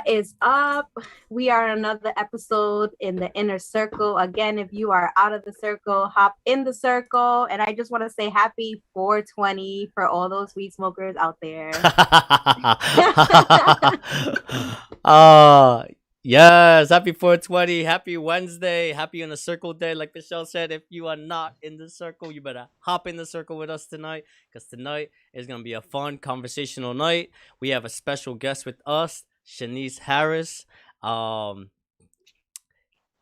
What is up? We are another episode in the inner circle. Again, if you are out of the circle, hop in the circle. And I just want to say happy 420 for all those weed smokers out there. uh yes, happy 420, happy Wednesday, happy in the circle day. Like Michelle said, if you are not in the circle, you better hop in the circle with us tonight, because tonight is gonna be a fun conversational night. We have a special guest with us, Shenice Harris. Um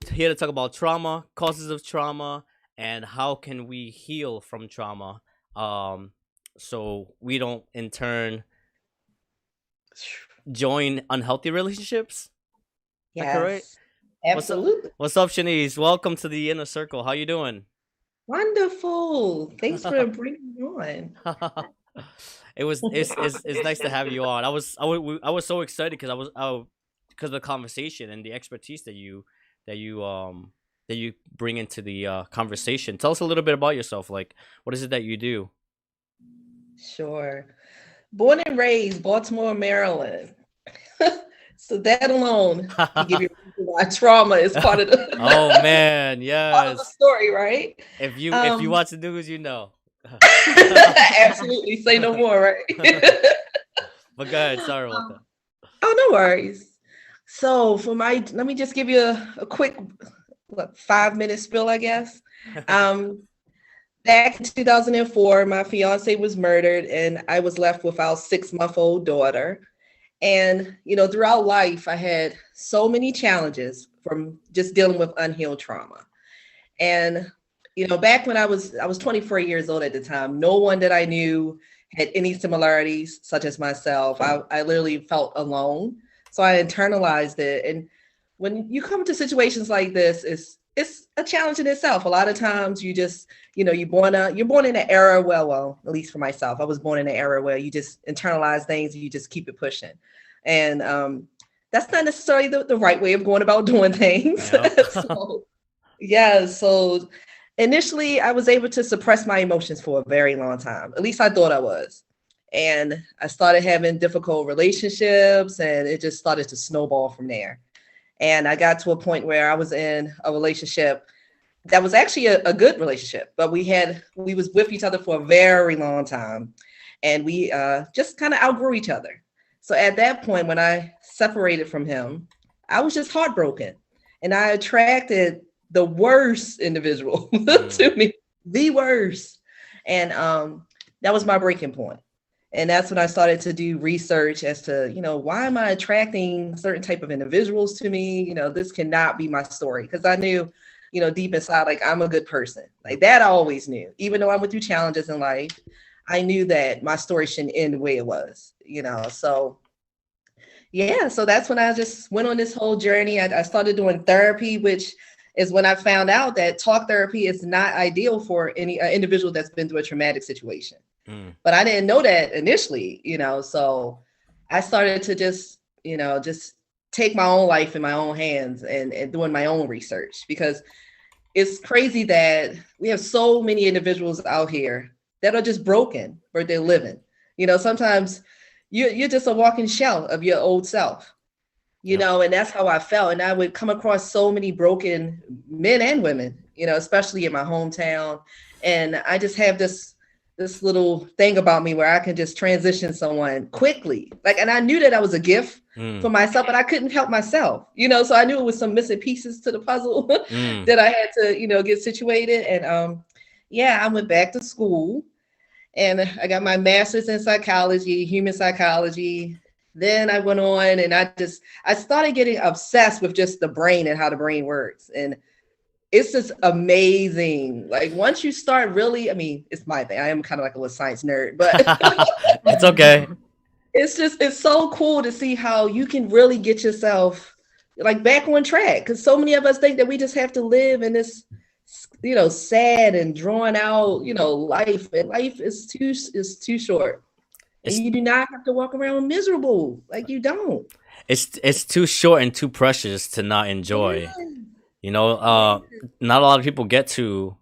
Here to talk about trauma, causes of trauma, and how can we heal from trauma. Um so we don't in turn join unhealthy relationships. Is that correct? Yes, What's up? absolutely. What's up, Shanice? Welcome to the inner circle. How you doing? Wonderful. Thanks for bringing me on. It's nice to have you on. I was so excited because because of the conversation and the expertise that you that you bring into the conversation. Tell us a little bit about yourself. Like, what is it that you do? Sure. Born and raised Baltimore, Maryland. So that alone can give you a reason why trauma is part of the Oh man, part of the yes. story, right? If you Um, watch the news, you know. absolutely. Say no more, right? But go ahead. Sorry about Um, oh, no worries. So let me just give you a quick 5 minute spill, I guess. that. Um, Back in 2004, my fiance was murdered, and I was left with our 6-month-old daughter. And, throughout life, I had so many challenges from just dealing with unhealed trauma. And, back when I was 24 years old at the time, no one that I knew had any similarities, such as myself. I literally felt alone. So I internalized it. And when you come to situations like this, it's a challenge in itself. A lot of times you just, you're born in an era where, well, at least for myself, I was born in an era where you just internalize things and you just keep it pushing. And that's not necessarily the right way of going about doing things. Yep. So, yeah. So initially I was able to suppress my emotions for a very long time. At least I thought I was. And I started having difficult relationships, and it just started to snowball from there. And I got to a point where I was in a relationship that was actually a good relationship, but we was with each other for a very long time, and we just kind of outgrew each other. So at that point, when I separated from him, I was just heartbroken, and I attracted the worst individual Mm. to me, the worst. And that was my breaking point. And that's when I started to do research as to, why am I attracting certain type of individuals to me? This cannot be my story, because I knew, deep inside, like, I'm a good person. Like, that I always knew. Even though I went through challenges in life, I knew that my story shouldn't end the way it was. So yeah, so that's when I just went on this whole journey. I started doing therapy, which is when I found out that talk therapy is not ideal for any individual that's been through a traumatic situation. Mm. But I didn't know that initially, so I started to just take my own life in my own hands, and doing my own research, because it's crazy that we have so many individuals out here that are just broken, but they're living. Sometimes you're just a walking shell of your old self, Yep. and that's how I felt. And I would come across so many broken men and women, especially in my hometown. And I just have this little thing about me where I can just transition someone quickly. Like, and I knew that I was a gift Mm. for myself, but I couldn't help myself, so I knew it was some missing pieces to the puzzle Mm. that I had to, get situated. And yeah, I went back to school, and I got my master's in psychology, human psychology. Then I went on, and I started getting obsessed with just the brain and how the brain works. And it's just amazing. Like, once you start really, I mean, it's my thing. I am kind of like a little science nerd, but It's okay. it's so cool to see how you can really get yourself like back on track. Because so many of us think that we just have to live in this, sad and drawn out, life. And life is too short. And It's you do not have to walk around miserable. Like, you don't. it's too short and too precious to not Yeah. enjoy. You know, Yeah. not a lot of people get to,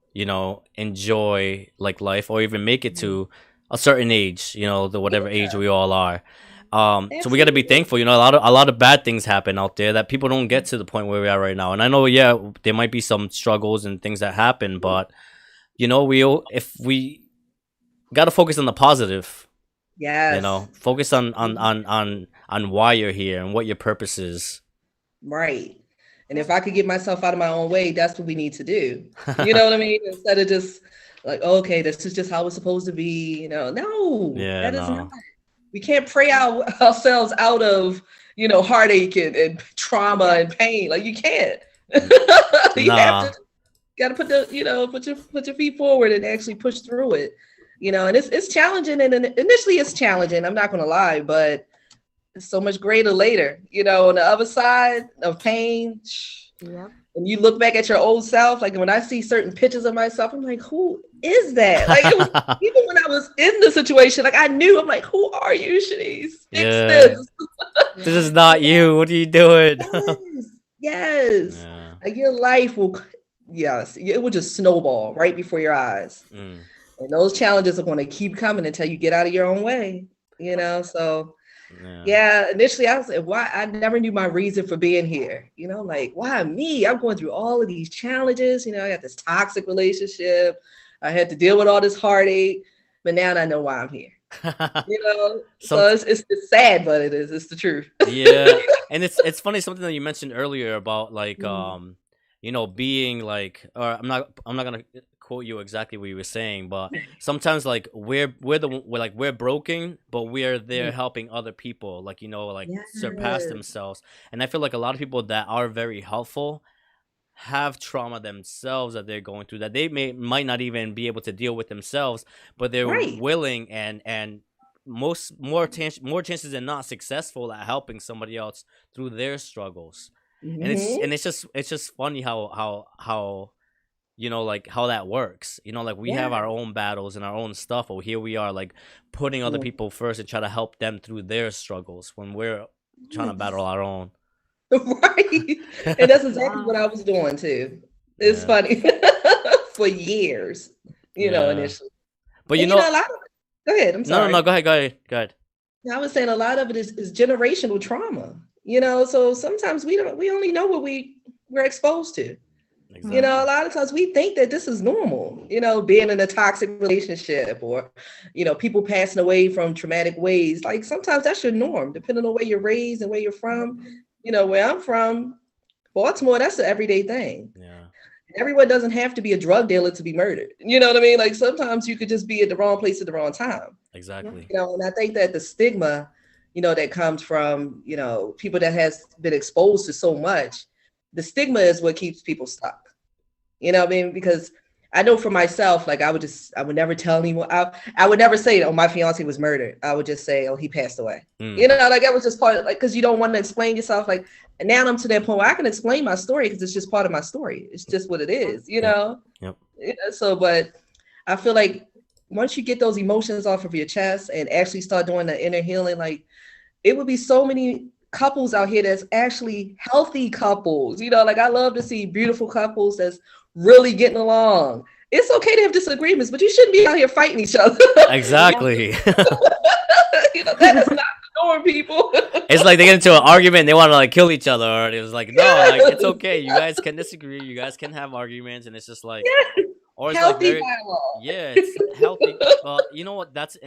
enjoy like life or even make it to a certain age, the whatever age we all are. So we got to be thankful. You know, a lot of bad things happen out there that people don't get to the point where we are right now. And I know, yeah, there might be some struggles and things that happen, but you know, if we got to focus on the positive. Yes. You know, focus on why you're here and what your purpose is. Right. And if I could get myself out of my own way, that's what we need to do. You know what I mean? Instead of just like, okay, this is just how it's supposed to be. You know, no, that is not. We can't pray ourselves out of, you know, heartache and trauma and pain. Like you can't. You have to gotta put your feet forward and actually push through it. You know, and it's challenging, and initially it's challenging. I'm not gonna lie, but it's so much greater later. You know, on the other side of pain. Yeah. And you look back at your old self, like when I see certain pictures of myself, I'm like, who is that? Like it was, even when I was in the situation, like I knew, I'm like, who are you, Shenice? Fix this. This is not you. What are you doing? Yes. Yeah. Like your life it will just snowball right before your eyes. And those challenges are going to keep coming until you get out of your own way, you know? So initially I was like, why? I never knew my reason for being here. You know, like, why me? I'm going through all of these challenges. You know, I got this toxic relationship. I had to deal with all this heartache, but now I know why I'm here. You know, so it's sad, but it's the truth. Yeah. And it's funny, something that you mentioned earlier about like, you know, being like, or I'm not gonna quote you exactly what you were saying, but sometimes like we're broken, but we're there helping other people, like, you know, like surpass themselves. And I feel like a lot of people that are very helpful have trauma themselves that they're going through that they might not even be able to deal with themselves, but they're willing and more chances than not successful at helping somebody else through their struggles. And it's just funny how you know, like how that works. You know, like we have our own battles and our own stuff, but here we are like putting other people first and try to help them through their struggles when we're trying to battle our own. Right. And that's exactly what I was doing too. It's funny. For years, you know, initially. But you know, a lot of it, go ahead. I'm sorry. No, go ahead. I was saying a lot of it is generational trauma. You know, so sometimes we only know what we're exposed to. Exactly. You know, a lot of times we think that this is normal, you know, being in a toxic relationship or, you know, people passing away from traumatic ways. Like sometimes that's your norm, depending on where you're raised and where you're from. You know, where I'm from, Baltimore, that's an everyday thing. Yeah. Everyone doesn't have to be a drug dealer to be murdered. You know what I mean? Like sometimes you could just be at the wrong place at the wrong time. Exactly. You know, and I think that the stigma, you know, that comes from, you know, people that has been exposed to so much, the stigma is what keeps people stuck. You know what I mean? Because I know for myself, like I would never tell anyone. I would never say, oh, my fiance was murdered. I would just say, oh, he passed away. You know, like that was just part of, like, because you don't want to explain yourself. Like, and now I'm to that point where I can explain my story because it's just part of my story. It's just what it is, you know? Yep. So, but I feel like once you get those emotions off of your chest and actually start doing the inner healing, like it would be so many couples out here that's actually healthy couples. You know, like I love to see beautiful couples that's really getting along. It's okay to have disagreements, but you shouldn't be out here fighting each other. Exactly. You know, that is not the norm, people. It's like they get into an argument and they want to like kill each other, or it was like, no, like it's okay. You guys can disagree. You guys can have arguments, and it's just like, or it's healthy like dialogue. Yeah, it's healthy. Well, you know what? That's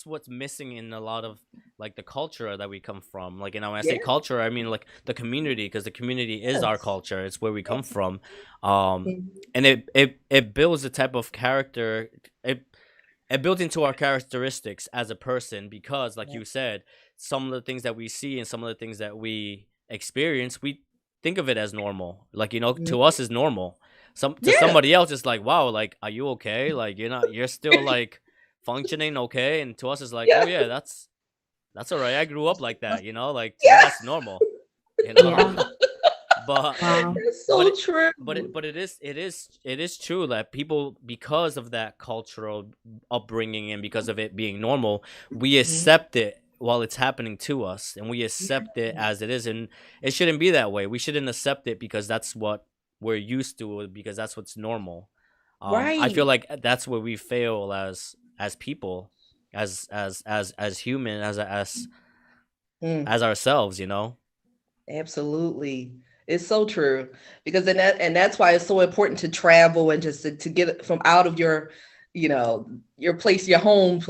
what's missing in a lot of like the culture that we come from. Like, you know, when I say culture, I mean like the community, because the community is our culture. It's where we come from. And it builds a type of character. It builds into our characteristics as a person, because like you said, some of the things that we see and some of the things that we experience, we think of it as normal. Like, you know, to us is normal. To somebody else, it's like, wow, like, are you okay? Like, you're still like functioning okay. And to us, it's like, oh yeah, that's all right. I grew up like that, you know, like that's normal, you know. Yeah. But it's so true. But it is true that people, because of that cultural upbringing and because of it being normal, we accept it while it's happening to us, and we accept it as it is, and it shouldn't be that way. We shouldn't accept it because that's what we're used to, because that's what's normal. I feel like that's where we fail as people, as human, as as ourselves, Absolutely. It's so true, because that's why it's so important to travel and just to get from out of your, your place, your home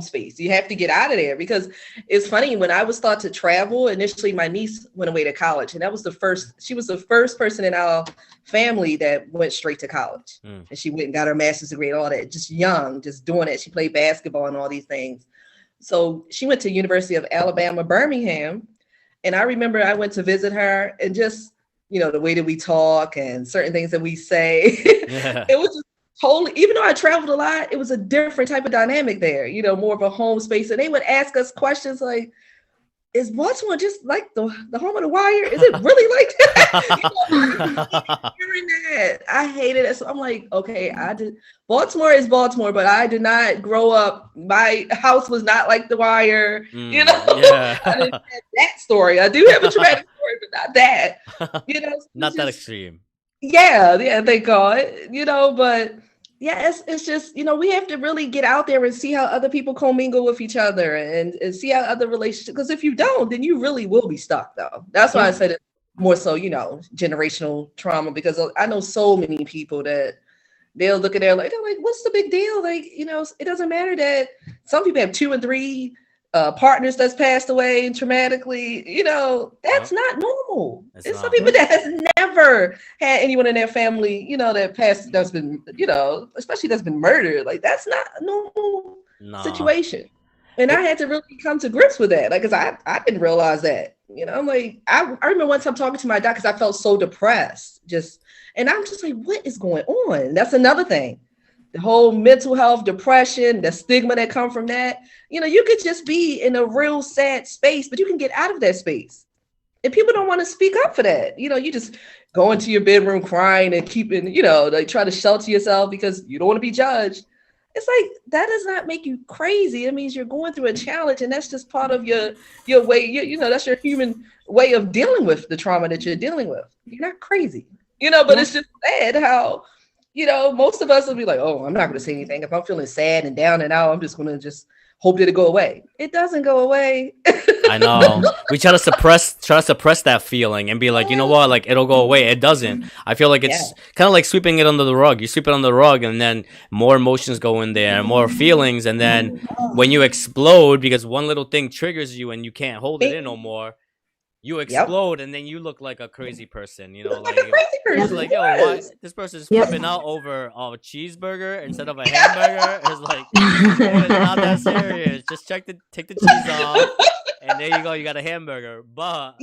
space. You have to get out of there, because it's funny, when I was taught to travel, initially my niece went away to college, and she was the first person in our family that went straight to college. And she went and got her master's degree and all that, just young, just doing it. She played basketball and all these things. So she went to University of Alabama, Birmingham. And I remember I went to visit her, and just, the way that we talk and certain things that we say, it was just totally, even though I traveled a lot, it was a different type of dynamic there, more of a home space. And they would ask us questions like, is Baltimore just like the home of the Wire? Is it really like that? Hearing that, I hated it. So I'm like, okay, Baltimore is Baltimore, but I did not grow up. My house was not like the Wire. Yeah. I didn't have that story. I do have a traumatic story, but not that. Not that extreme. Yeah, they call it. But yeah, it's just, we have to really get out there and see how other people commingle with each other, and see how other relationships, because if you don't, then you really will be stuck, though. That's why I said it more so, generational trauma, because I know so many people that they'll look at they're like, what's the big deal? Like, it doesn't matter that some people have 2 and 3 partners that's passed away traumatically, that's not normal. It's some people that has never had anyone in their family, that passed, that's been, especially that's been murdered. Like, that's not a normal situation. And I had to really come to grips with that. Like, cause I didn't realize that, I'm like, I remember one time talking to my doctor, cause I felt so depressed, and I'm just like, what is going on? That's another thing. The whole mental health, depression, the stigma that come from that. You could just be in a real sad space, but you can get out of that space. And people don't want to speak up for that. You just go into your bedroom crying and keeping, like try to shelter yourself because you don't want to be judged. It's like, that does not make you crazy. It means you're going through a challenge, and that's just part of your way. That's your human way of dealing with the trauma that you're dealing with. You're not crazy, but it's just sad how, most of us will be like, oh, I'm not going to say anything. If I'm feeling sad and down and out, I'm just going to just hope that it go away. It doesn't go away. I know. We try to suppress that feeling and be like, you know what, like, it'll go away. It doesn't. I feel like it's kind of like sweeping it under the rug. You sweep it under the rug, and then more emotions go in there, more feelings. And then when you explode, because one little thing triggers you and you can't hold it in no more, you explode, and then you look like a crazy person, like a crazy person. Like, yo, why this person's flipping out over a cheeseburger instead of a hamburger? It's like, it's not that serious. Just take the cheese off, and there you go. You got a hamburger. But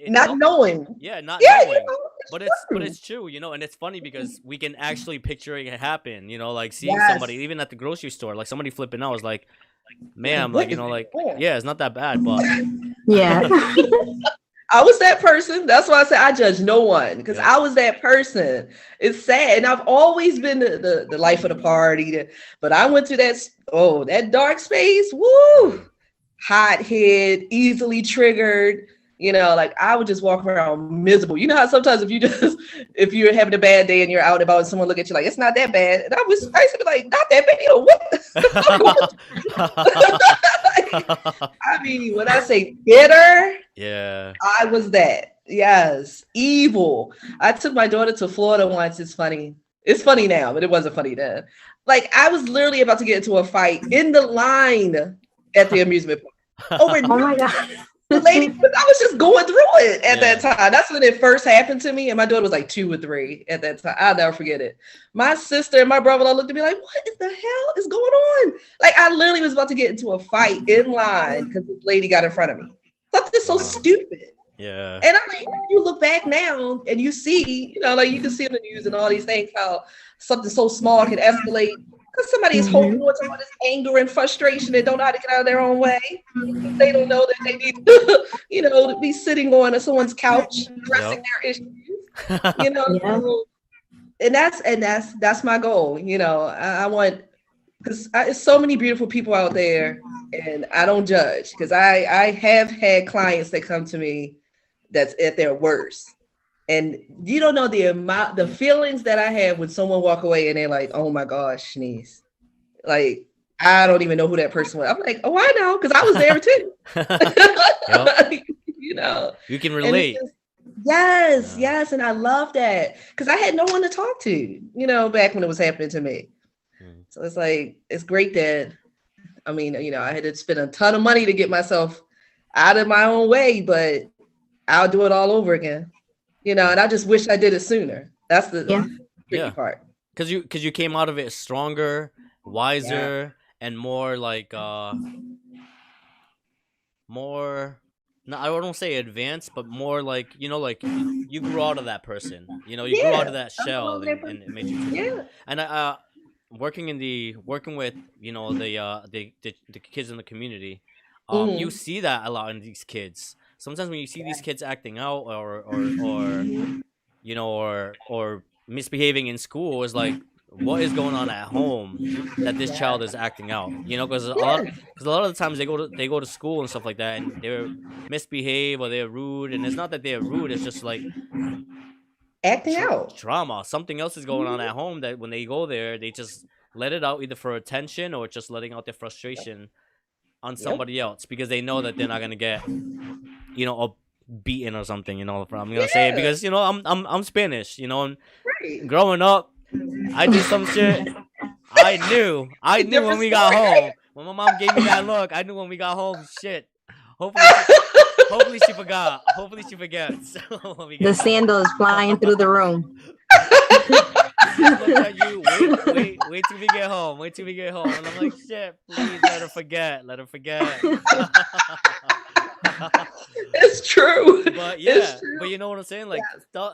not knowing. Yeah, not knowing. But it's true, and it's funny because we can actually picture it happen. Like seeing somebody, even at the grocery store, like somebody flipping out is like, ma'am, like, yeah, it's not that bad, but I was that person. That's why I say I judge no one, because I was that person. It's sad, and I've always been the life of the party, but I went through that dark space. Woo, hot head, easily triggered. Like, I would just walk around miserable. You know how sometimes if you're having a bad day and you're out and about and someone look at you like, it's not that bad. And I used to be like, not that bad. What? I mean, when I say bitter, I was that. Yes. Evil. I took my daughter to Florida once. It's funny. It's funny now, but it wasn't funny then. Like, I was literally about to get into a fight in the line at the amusement park. Oh my God. The lady, but I was just going through it at that time. That's when it first happened to me. And my daughter was like 2 or 3 at that time. I'll never forget it. My sister and my brother all looked at me like, what in the hell is going on? Like, I literally was about to get into a fight in line because this lady got in front of me. Something so stupid. Yeah. And I mean, you look back now and you see, like you can see in the news and all these things, how something so small can escalate. Because somebody is holding on to all this anger and frustration and don't know how to get out of their own way. They don't know that they need to, to be sitting on someone's couch, addressing their issues. And that's my goal. I want, because there's so many beautiful people out there, and I don't judge, because I have had clients that come to me that's at their worst. And you don't know the feelings that I have when someone walk away and they're like, oh my gosh, Shenice, like, I don't even know who that person was. I'm like, oh, I know, because I was there too. Yep. You know, You can relate. Yes. And I love that because I had no one to talk to, you know, back when it was happening to me. So it's like, it's great that, I mean, you know, I had to spend a ton of money to get myself out of my own way, but I'll do it all over again, you know, and I just wish I did it sooner. That's the tricky part. Because you came out of it stronger, wiser, and more like more. No, I don't say advanced, but more like, you know, like you grew out of that person. You know, you grew out of that shell, and it made you. And I working with, you know, the kids in the community, you see that a lot in these kids. Sometimes when you see these kids acting out or you know, or misbehaving in school, is like, what is going on at home that this child is acting out? You know, because a lot of the times they go to school and stuff like that, and they're misbehave or they're rude, and it's not that they're rude, it's just like acting out. Trauma. Something else is going on at home that when they go there, they just let it out either for attention or just letting out their frustration on somebody else because they know that they're not gonna get, you know, a beaten or something. You know, I'm gonna say it because, you know, I'm Spanish. You know, and growing up, I did some shit. I knew when we got home. When my mom gave me that look, I knew when we got home. Shit. Hopefully she forgot. Hopefully she forgets. The sandals flying through the room. Look at you. Wait till we get home. Wait till we get home. And I'm like, shit, please let her forget. Let her forget. It's true. But yeah, but you know what I'm saying? Like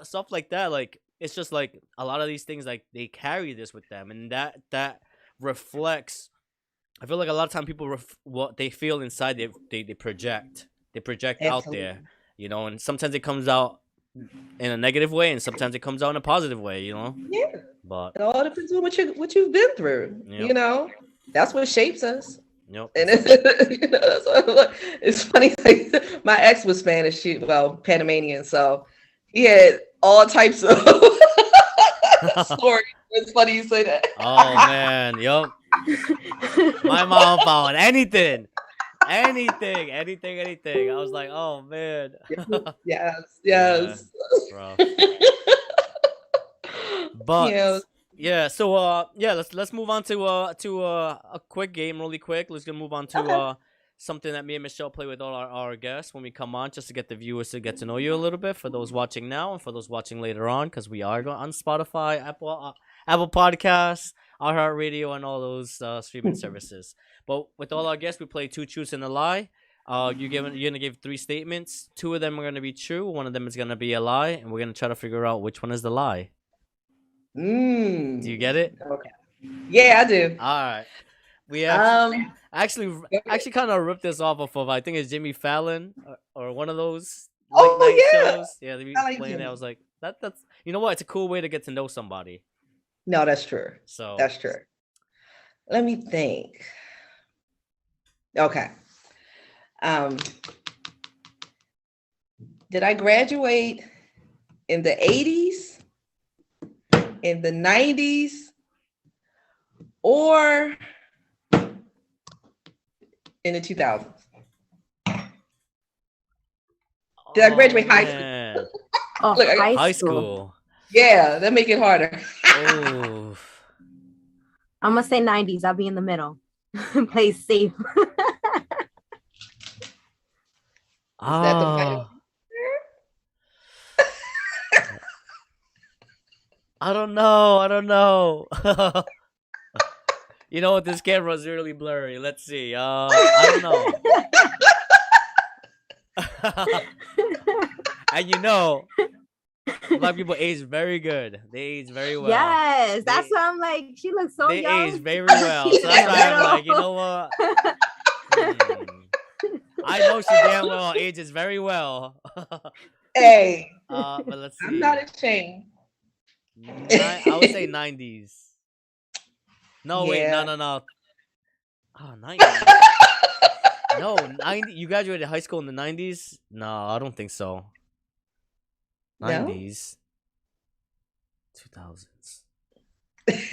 stuff like that, like it's just like a lot of these things, like they carry this with them, and that reflects. I feel like a lot of time people what they feel inside, they project. They project out there, you know, and sometimes it comes out in a negative way, and sometimes it comes out in a positive way, you know. Yeah. But it all depends on what you've been through. You know, that's what shapes us. Yep. And you know, it's funny. Like, my ex was Spanish, Panamanian, so he had all types of stories. It's funny you say that. Oh man, yup. My mom found anything. I was like, oh man. Yes. Yeah, bro. But yeah, so let's move on to a quick game really quick. Let's move on to something that me and Michelle play with all our guests when we come on, just to get the viewers to get to know you a little bit, for those watching now and for those watching later on, because we are on Spotify, Apple Podcasts, iHeartRadio, and all those streaming services. But with all our guests, we play two truths and a lie. You're gonna give 3 statements. 2 of them are gonna be true. 1 of them is gonna be a lie, and we're gonna try to figure out which one is the lie. Do you get it? Okay. Yeah, I do. All right. We actually kind of ripped this off of, I think it's Jimmy Fallon or one of those late night shows. Yeah, they be playing it. I was like, that's you know what? It's a cool way to get to know somebody. No, that's true. So that's true. Let me think. Okay. Did I graduate in the 80s, in the 90s, or in the 2000s? Did I graduate high school? Look, high school. Yeah, that make it harder. Oh. I'm gonna say 90s. I'll be in the middle. Play safe. Is that the final? I don't know. You know what? This camera is really blurry. Let's see. I don't know. And you know, Black people age very good. They age very well. Yes, that's why I'm like, she looks so young. They age very well. So that's why I'm like, you know what? I know she damn well ages very well. Hey, but let's see. I'm not ashamed. I would say 90s. No, wait, no. Oh, 90s. No, 90. You graduated high school in the 90s? No, I don't think so. 90s. 2000s.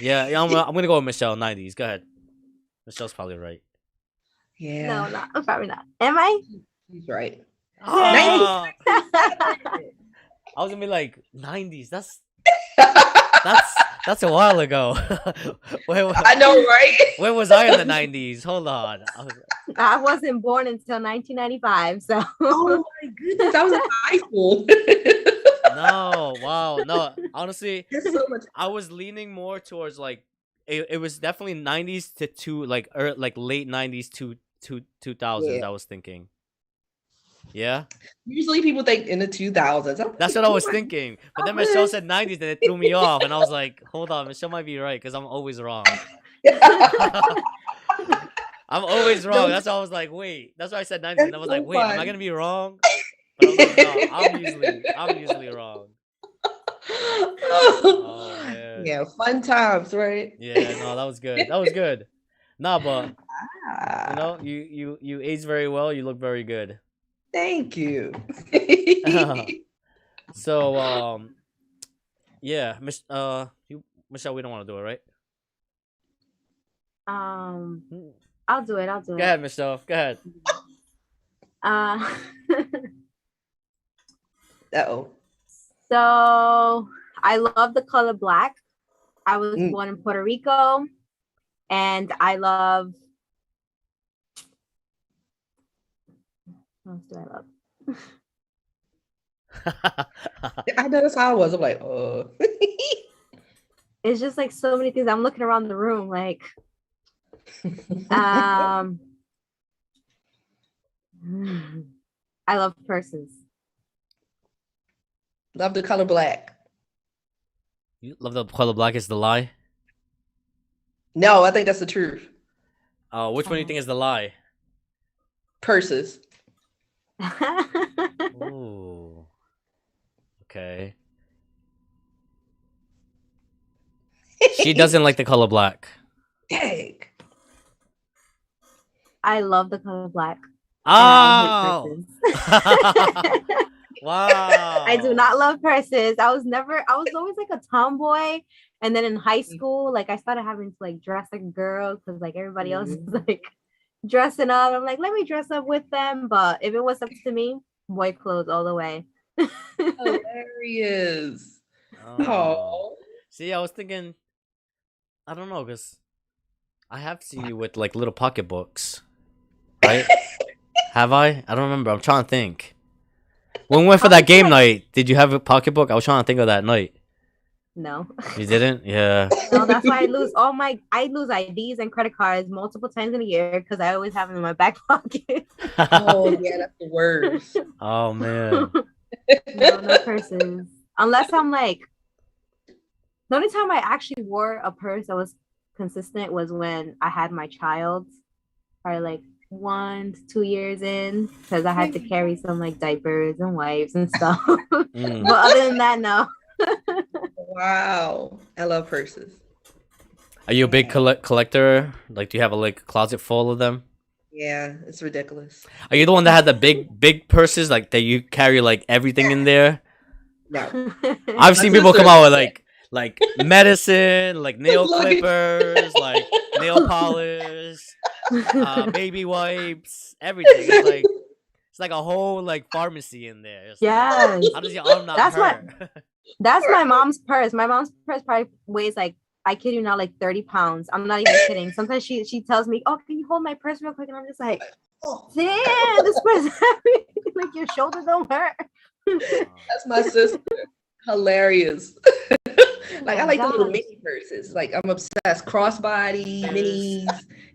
Yeah, I'm gonna go with Michelle. 90s. Go ahead. Michelle's probably right. Yeah. No, not probably not. Am I? He's right. Ah! I was gonna be like 90s. That's a while ago. I know, right? Where was I in the 90s? Hold on. I wasn't born until 1995, so. Oh my goodness, I was in high school. No, wow, no. Honestly, There's so much. I was leaning more towards like it was definitely 90s to like late 90s to 2000s. Yeah. I was thinking. Yeah, Usually people think in the 2000s. that's what I was thinking. But then Michelle said 90s, and it threw me off, and I was like, hold on, Michelle might be right because I'm always wrong. I'm always wrong. That's why I was like, wait. That's why I said 90s, and I was like, wait, am I gonna be wrong? But I was like, no, I'm usually wrong. Oh man. Yeah, fun times, right? Yeah, no, that was good. That was good. Nah, but you know, you aged very well. You look very good. Thank you. So yeah, Michelle, we don't want to do it, right? I'll do it. Go ahead, Michelle. Go ahead. Uh-oh. So I love the color black. I was born in Puerto Rico, and I love. What else do I love? I know that's how I was. I'm like, It's just like so many things. I'm looking around the room, like, I love purses. Love the color black. You love the color black is the lie? No, I think that's the truth. Which one do you think is the lie? Purses. Ooh. Okay. She doesn't like the color black. Dang. I love the color black. Oh! Wow. I do not love purses. I was always like a tomboy. And then in high school, like I started having to like dress like a girl because like everybody else is like dressing up. I'm like, let me dress up with them. But if it was up to me, boy clothes all the way. Hilarious. Oh. See, I was thinking, I don't know, because I have seen you with like little pocketbooks, right? Have I? I don't remember. I'm trying to think. When we went for that game night, did you have a pocketbook? I was trying to think of that night. No. You didn't? Yeah. No, that's why I lose IDs and credit cards multiple times in a year because I always have them in my back pocket. Oh yeah, that's the worst. Oh man. No purses. Unless I'm like, the only time I actually wore a purse that was consistent was when I had my child, probably like 1 to 2 years in, because I had to carry some like diapers and wipes and stuff. But other than that, no. Wow, I love purses. Are you a big collector? Like, do you have a like closet full of them? Yeah, it's ridiculous. Are you the one that had the big purses, like that you carry like everything in there? No. I've seen people come out with like medicine, like nail clippers, like nail polish, baby wipes, everything. It's like a whole like pharmacy in there. It's Yes. Like, how does your arm not hurt? That's my mom's purse. My mom's purse probably weighs like, I kid you not, like 30 pounds. I'm not even kidding. Sometimes she tells me, oh, can you hold my purse real quick? And I'm just like, damn, this purse is heavy. Like your shoulder don't hurt. That's my sister. Hilarious. Like I like the little mini purses. Like I'm obsessed. Crossbody, minis,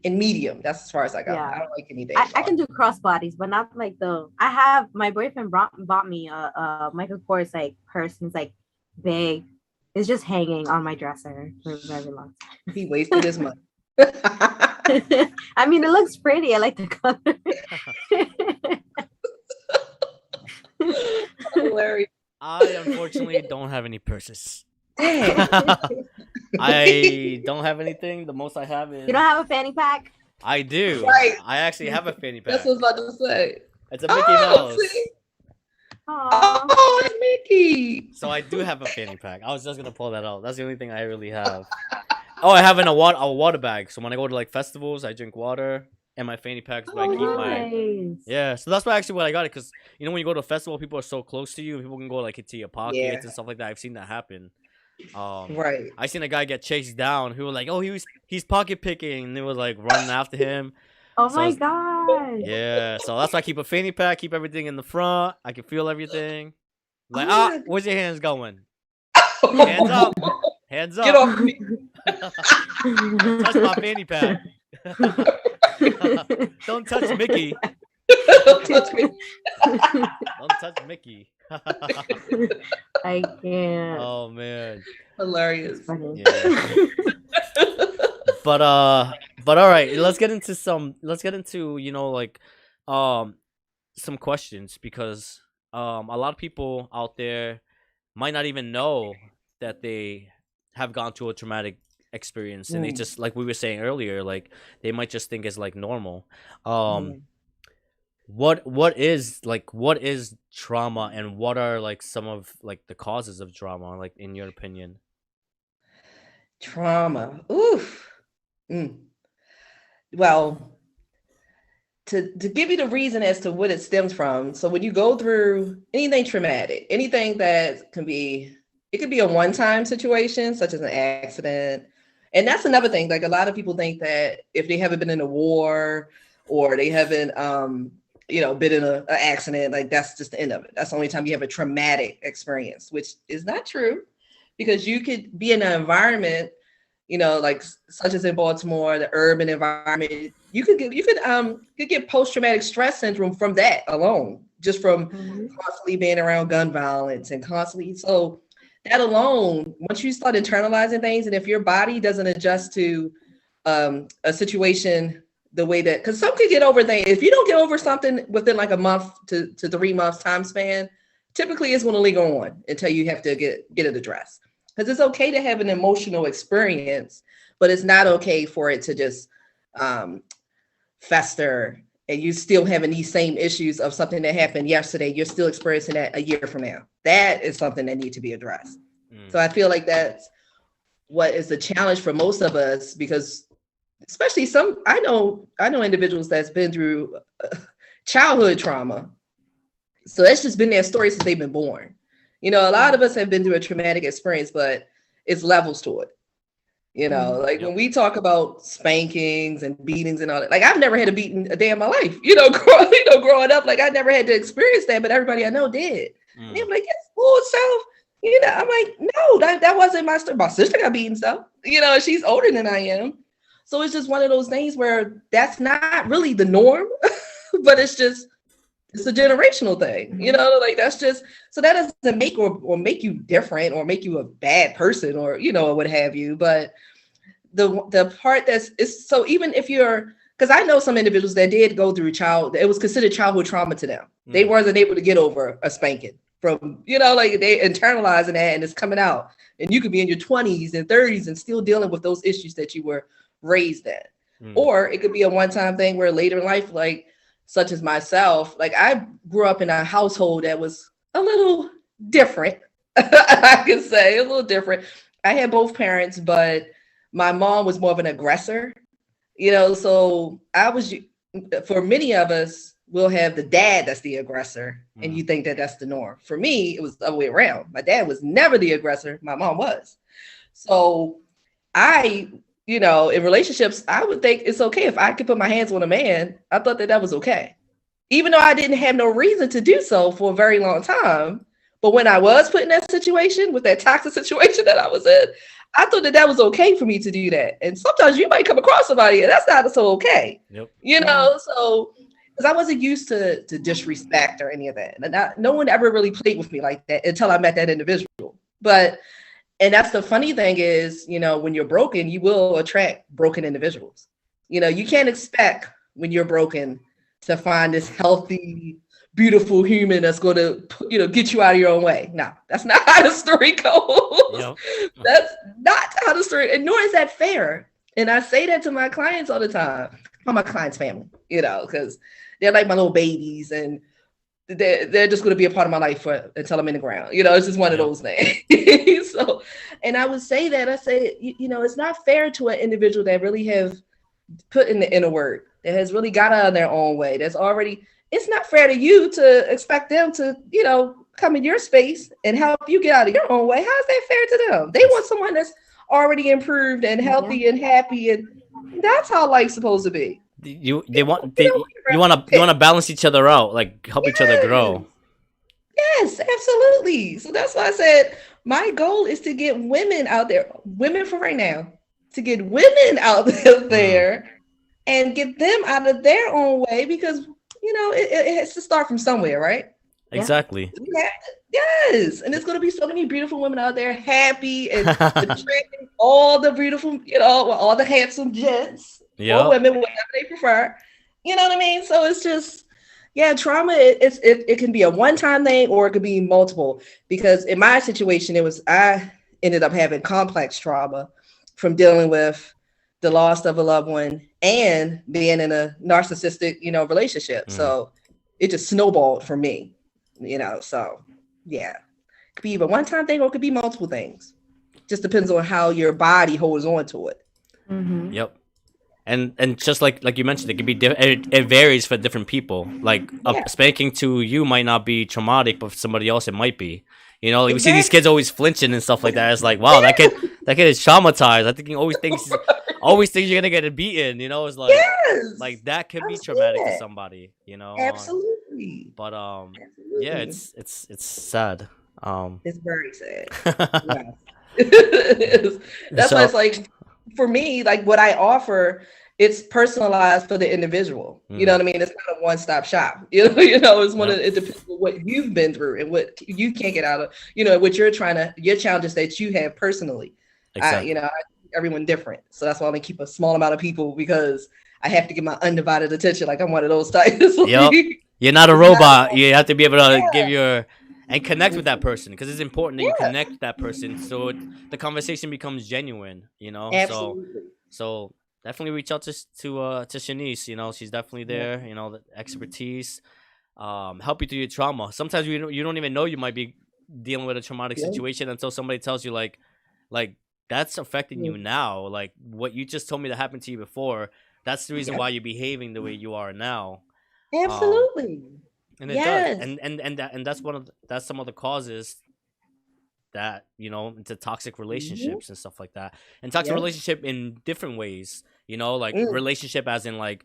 and medium. That's as far as I got. Yeah. I don't like anything. I can do crossbodies, but not like my boyfriend bought me a Michael Kors like purse. And it's like big. It's just hanging on my dresser for a very long time. He wasted his money. I mean, it looks pretty. I like the color. Hilarious. I unfortunately don't have any purses. I don't have anything. The most I have is. You don't have a fanny pack? I do. Right. I actually have a fanny pack. That's what I was about to say. It's a Mickey Mouse. Oh, it's Mickey. So I do have a fanny pack. I was just gonna pull that out. That's the only thing I really have. Oh, I have in a water bag. So when I go to like festivals, I drink water and my fanny packs. But I keep my Nice. yeah. So that's why actually what I got it because when you go to a festival, people are so close to you, people can go like into your pockets Yeah, and stuff like that. I've seen that happen. right. I seen a guy get chased down who was like, oh, he's pocket picking, and they was like running after him. Oh So my it's- god. yeah, so that's why I keep a fanny pack, keep everything in the front. I can feel everything. Like, Oh where's your hands going? my Hands up, God. hands Get up. off me. Touch my fanny pack. Don't touch Mickey. Don't touch me. Don't touch Mickey. I can't. Oh man. Hilarious. Funny. Yeah. But all right, let's get into some questions because a lot of people out there might not even know that they have gone through a traumatic experience and they just like we were saying earlier, like they might just think it's like normal. What is trauma and what are like some of like the causes of trauma, like in your opinion? Trauma. Oof. Well, to give you the reason as to what it stems from. So when you go through anything traumatic, anything that can be, it could be a one-time situation, such as an accident. And that's another thing. Like a lot of people think that if they haven't been in a war or they haven't, been in an accident, like that's just the end of it. That's the only time you have a traumatic experience, which is not true, because you could be in an environment, like such as in Baltimore, the urban environment, you could get post-traumatic stress syndrome from that alone, just from constantly being around gun violence and constantly. So that alone, once you start internalizing things, and if your body doesn't adjust to a situation the way that, because some could get over things. If you don't get over something within like a month to 3 months time span, typically it's going to linger on until you have to get it addressed. Because it's okay to have an emotional experience, but it's not okay for it to just fester and you still having these same issues of something that happened yesterday. You're still experiencing that a year from now. That is something that needs to be addressed. So I feel like that's what is the challenge for most of us, because especially I know individuals that's been through childhood trauma. So that's just been their story since they've been born. A lot of us have been through a traumatic experience, but it's levels to it. When we talk about spankings and beatings and all that, like I've never had a beating a day in my life, growing up, like I never had to experience that, but everybody I know did. And I'm like, yes, full self. I'm like, no, that wasn't my story. My sister got beaten stuff, and she's older than I am. So it's just one of those things where that's not really the norm, but it's a generational thing, like that's just, so that doesn't make or make you different or make you a bad person or, or what have you. But the part is, so even if because I know some individuals that did go through it was considered childhood trauma to them. They wasn't able to get over a spanking from, like they internalizing that and it's coming out. And you could be in your 20s and 30s and still dealing with those issues that you were raised at. Or it could be a one-time thing where later in life, like such as myself, like I grew up in a household that was a little different. I can say a little different. I had both parents, but my mom was more of an aggressor, so for many of us, we'll have the dad that's the aggressor and you think that that's the norm. For me, it was the other way around. My dad was never the aggressor. My mom was. So in relationships, I would think it's okay if I could put my hands on a man. I thought that was okay, even though I didn't have no reason to do so for a very long time. But when I was put in that situation, with that toxic situation that I was in, I thought that was okay for me to do that. And sometimes you might come across somebody and that's not so okay. Yep. So because I wasn't used to disrespect or any of that. And no one ever really played with me like that until I met that individual. And that's the funny thing is, when you're broken, you will attract broken individuals. You can't expect when you're broken to find this healthy, beautiful human that's going to, get you out of your own way. No, that's not how the story goes. Yep. That's not how the story, and nor is that fair. And I say that to my clients all the time. I'm my clients' family, because they're like my little babies. And they're just going to be a part of my life until I'm in the ground. It's just one of those things. So, and I would say that, I say, it's not fair to an individual that really have put in the inner work, that has really got out of their own way, it's not fair to you to expect them to, come in your space and help you get out of your own way. How is that fair to them? They want someone that's already improved and healthy and happy, and that's how life's supposed to be. You want to balance each other out, like help each other grow. Yes, absolutely. So that's why I said my goal is to get women out there, women for right now, to get women out there and get them out of their own way, because it has to start from somewhere, right? Exactly. Yes, and there's going to be so many beautiful women out there, happy and attracting all the beautiful, all the handsome gents, or women, whatever they prefer. You know what I mean? So it's just, trauma. It can be a one-time thing, or it could be multiple. Because in my situation, I ended up having complex trauma from dealing with the loss of a loved one and being in a narcissistic, relationship. So it just snowballed for me. So it could be either one-time thing, or it could be multiple things. Just depends on how your body holds on to it. Mm-hmm. Yep. And just like you mentioned, it could be it varies for different people. Like spanking to you might not be traumatic, but for somebody else it might be. We see these kids always flinching and stuff like that. It's like, wow, that kid is traumatized. I think he always thinks you're gonna get beaten. It's like like that could be traumatic to somebody. Absolutely. But it's sad. It's very sad. That's why it's like, for me, like what I offer, it's personalized for the individual. You know what I mean? It's not a one-stop shop. It's it depends on what you've been through and what you can't get out of. What your challenges that you have personally. Exactly. Everyone different, so that's why I only keep a small amount of people, because I have to give my undivided attention. Like I'm one of those types. Yep. You're not a robot. You have to be able to give and connect with that person, because it's important that you connect with that person, so the conversation becomes genuine. Absolutely. So definitely reach out to Shenice. She's definitely there. The expertise, help you through your trauma. Sometimes you don't even know you might be dealing with a traumatic situation until somebody tells you like that's affecting you now. Like what you just told me that happened to you before. That's the reason why you're behaving the way you are now. Absolutely. And it does. And that's some of the causes that, into toxic relationships and stuff like that. And toxic relationship in different ways, like relationship as in like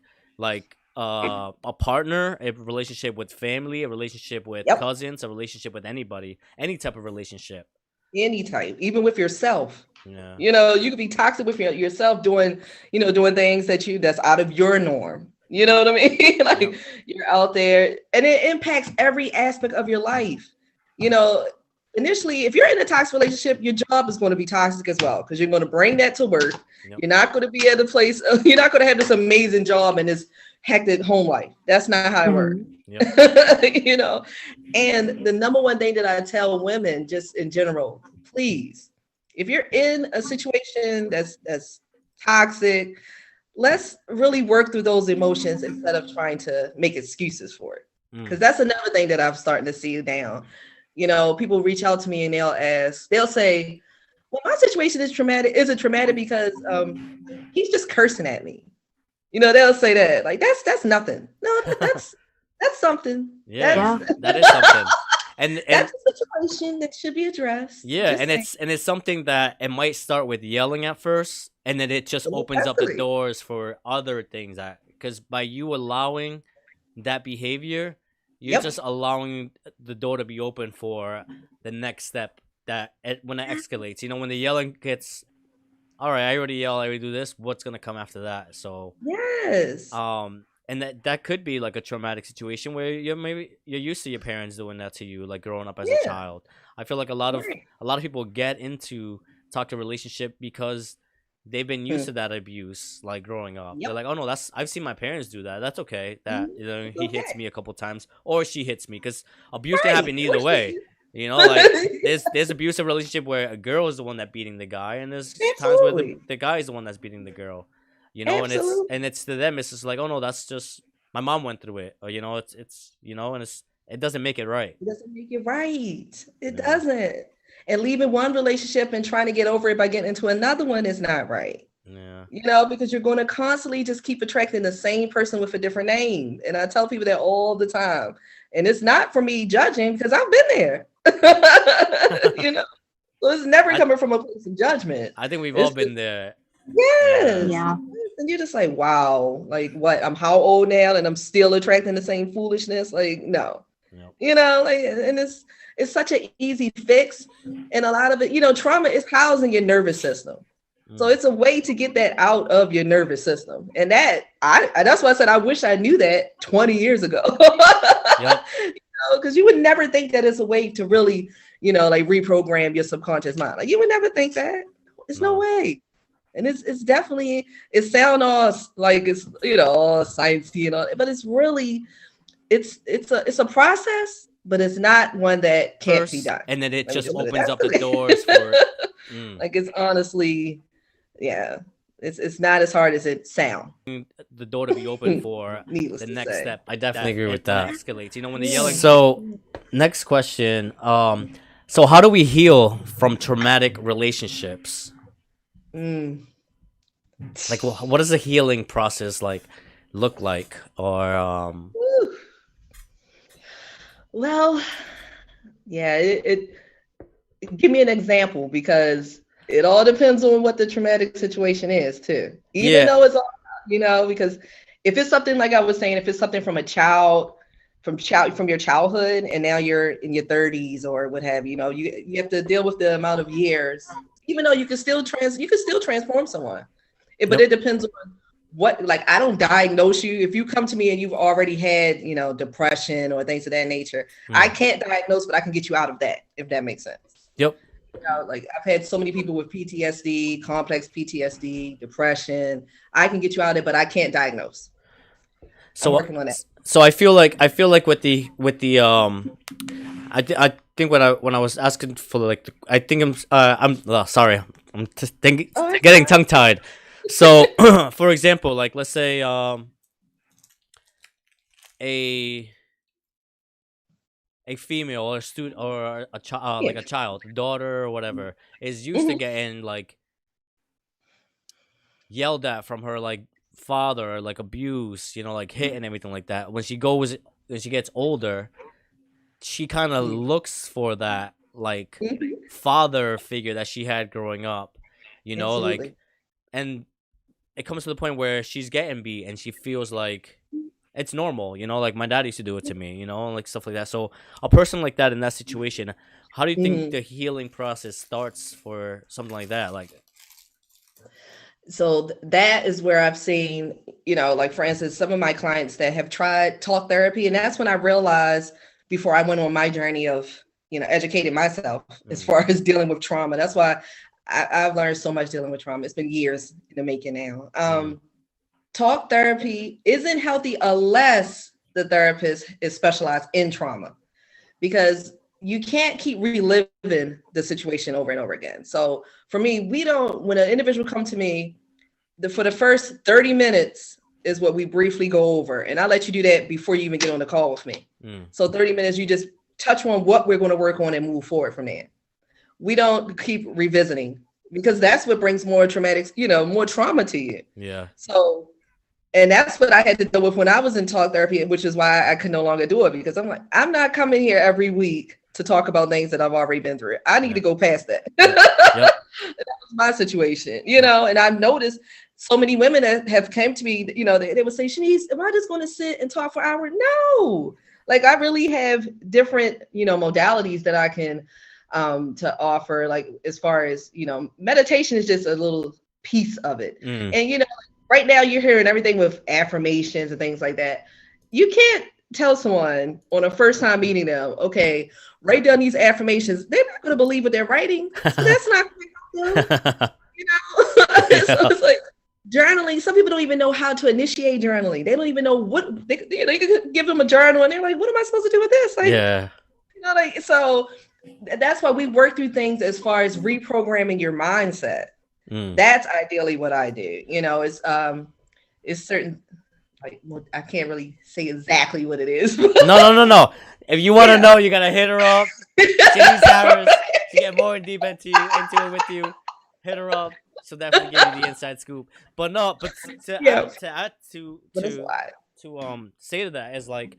a partner, a relationship with family, a relationship with cousins, a relationship with anybody, any type of relationship. Any type, even with yourself. Yeah. You could be toxic with yourself doing things that's out of your norm. You know what I mean? Like you're out there and it impacts every aspect of your life. Initially, if you're in a toxic relationship, your job is going to be toxic as well, because you're going to bring that to work. Yep. You're not going to be at a place, you're not going to have this amazing job and this hectic home life. That's not how it works. Yep. And the number one thing that I tell women, just in general, please, if you're in a situation that's toxic, let's really work through those emotions instead of trying to make excuses for it. Because that's another thing that I'm starting to see now. People reach out to me and they'll say, well, my situation is traumatic. Is it traumatic because he's just cursing at me? They'll say that. Like, that's nothing. No, that's something. Yeah, that is something. And that's a situation that should be addressed. Yeah, it's something that it might start with yelling at first, and then it just opens up the doors for other things. Because by you allowing that behavior, you're just allowing the door to be open for the next step. When it escalates, when the yelling gets, all right, I already yell, I already do this. What's gonna come after that? So yes. And that could be like a traumatic situation where you're used to your parents doing that to you, like growing up as a child. I feel like a lot of people get into toxic relationship because they've been used to that abuse, like growing up. They're like, oh no, I've seen my parents do that. That's okay. That he hits me a couple times, or she hits me, because abuse can happen either way. Like there's abusive relationship where a girl is the one that's beating the guy, and there's times where the guy is the one that's beating the girl. And it's to them, it's just like, oh no, that's just my mom went through it, or it's and it doesn't make it right. It doesn't make it right. It Yeah. doesn't. And leaving one relationship and trying to get over it by getting into another one is not right. Yeah. You know, because you're going to constantly just keep attracting the same person with a different name. And I tell people that all the time. And it's not for me judging because I've been there. You know, so it's never coming from a place of judgment. I think we've all been there. Yes. Yeah. And you're just like, wow, like what? I'm how old now and I'm still attracting the same foolishness? Like, no. Yep. You know, like, and it's such an easy fix. And a lot of it, you know, trauma is housed in your nervous system. So it's a way to get that out of your nervous system. And that's why I said I wish I knew that 20 years ago. Yep. Because you would never think that it's a way to really, you know, like reprogram your subconscious mind. Like you would never think that. There's no way. And it's definitely, it sounds all like it's, you know, all sciencey and all, but it's really, it's a process, but it's not one that can't be done. And then it just opens up the doors for like it's honestly, yeah, it's not as hard as it sounds. The door to be open for the next step. I definitely agree with that. Escalates. You know, when the yelling. So, next question. So how do we heal from traumatic relationships? Like, what does the healing process look like? Or well, yeah, it give me an example because it all depends on what the traumatic situation is too. Even though it's all, you know, because if it's something like I was saying, if it's something from a child, from your childhood, and now you're in your 30s or what have you know, you have to deal with the amount of years. Even though you can still transform someone, but it depends on what. Like I don't diagnose you. If you come to me and you've already had, you know, depression or things of that nature, I can't diagnose, but I can get you out of that, if that makes sense. Yep. You know, like I've had so many people with PTSD, complex PTSD, depression. I can get you out of it, but I can't diagnose. So I'm working on that. So I feel like with the I think when I was asking for like I think I'm sorry I'm just getting tongue tied. So for example, like let's say a female or a student or a child like a child, daughter or whatever is used to getting like yelled at from her like father or like abuse, you know, like hit and everything like that. When she gets older, she kind of looks for that like father figure that she had growing up, you know. Absolutely. Like, and it comes to the point where she's getting beat and she feels like it's normal, you know, like my dad used to do it to me, you know, like stuff like that. So a person like that in that situation, how do you think the healing process starts for something like that? Like, so that is where I've seen, you know, like for instance, some of my clients that have tried talk therapy, and that's when I realized before I went on my journey of, you know, educating myself as far as dealing with trauma. That's why I've learned so much dealing with trauma. It's been years in the making now. Talk therapy isn't healthy unless the therapist is specialized in trauma, because you can't keep reliving the situation over and over again. So for me, when an individual comes to me, for the first 30 minutes is what we briefly go over. And I'll let you do that before you even get on the call with me. So 30 minutes, you just touch on what we're going to work on and move forward from there. We don't keep revisiting, because that's what brings more traumatic, you know, more trauma to you. yeah. So, and that's what I had to deal with when I was in talk therapy, which is why I could no longer do it, because I'm like, I'm not coming here every week to talk about things that I've already been through. I need to go past that. That was my situation, you know, and I've noticed so many women that have came to me, you know, they would say, Shenice, am I just going to sit and talk for hours? No, like I really have different, you know, modalities that I can to offer, like as far as, you know, meditation is just a little piece of it. And, you know, right now you're hearing everything with affirmations and things like that. You can't tell someone on a first time meeting them, okay, write down these affirmations. They're not going to believe what they're writing. So that's not going to help them, you know? So it's like journaling. Some people don't even know how to initiate journaling. They don't even know what they could give them a journal and they're like, what am I supposed to do with this? Like, you know, like, so that's why we work through things as far as reprogramming your mindset. That's ideally what I do. You know, it's certain, like, well, I can't really say exactly what it is. No. If you want to know, you gotta hit her up. Shenice Harris. To get more deep into it with you, hit her up. She'll definitely give you the inside scoop. But no, but Yeah, to add but it's a lot. to say to that is like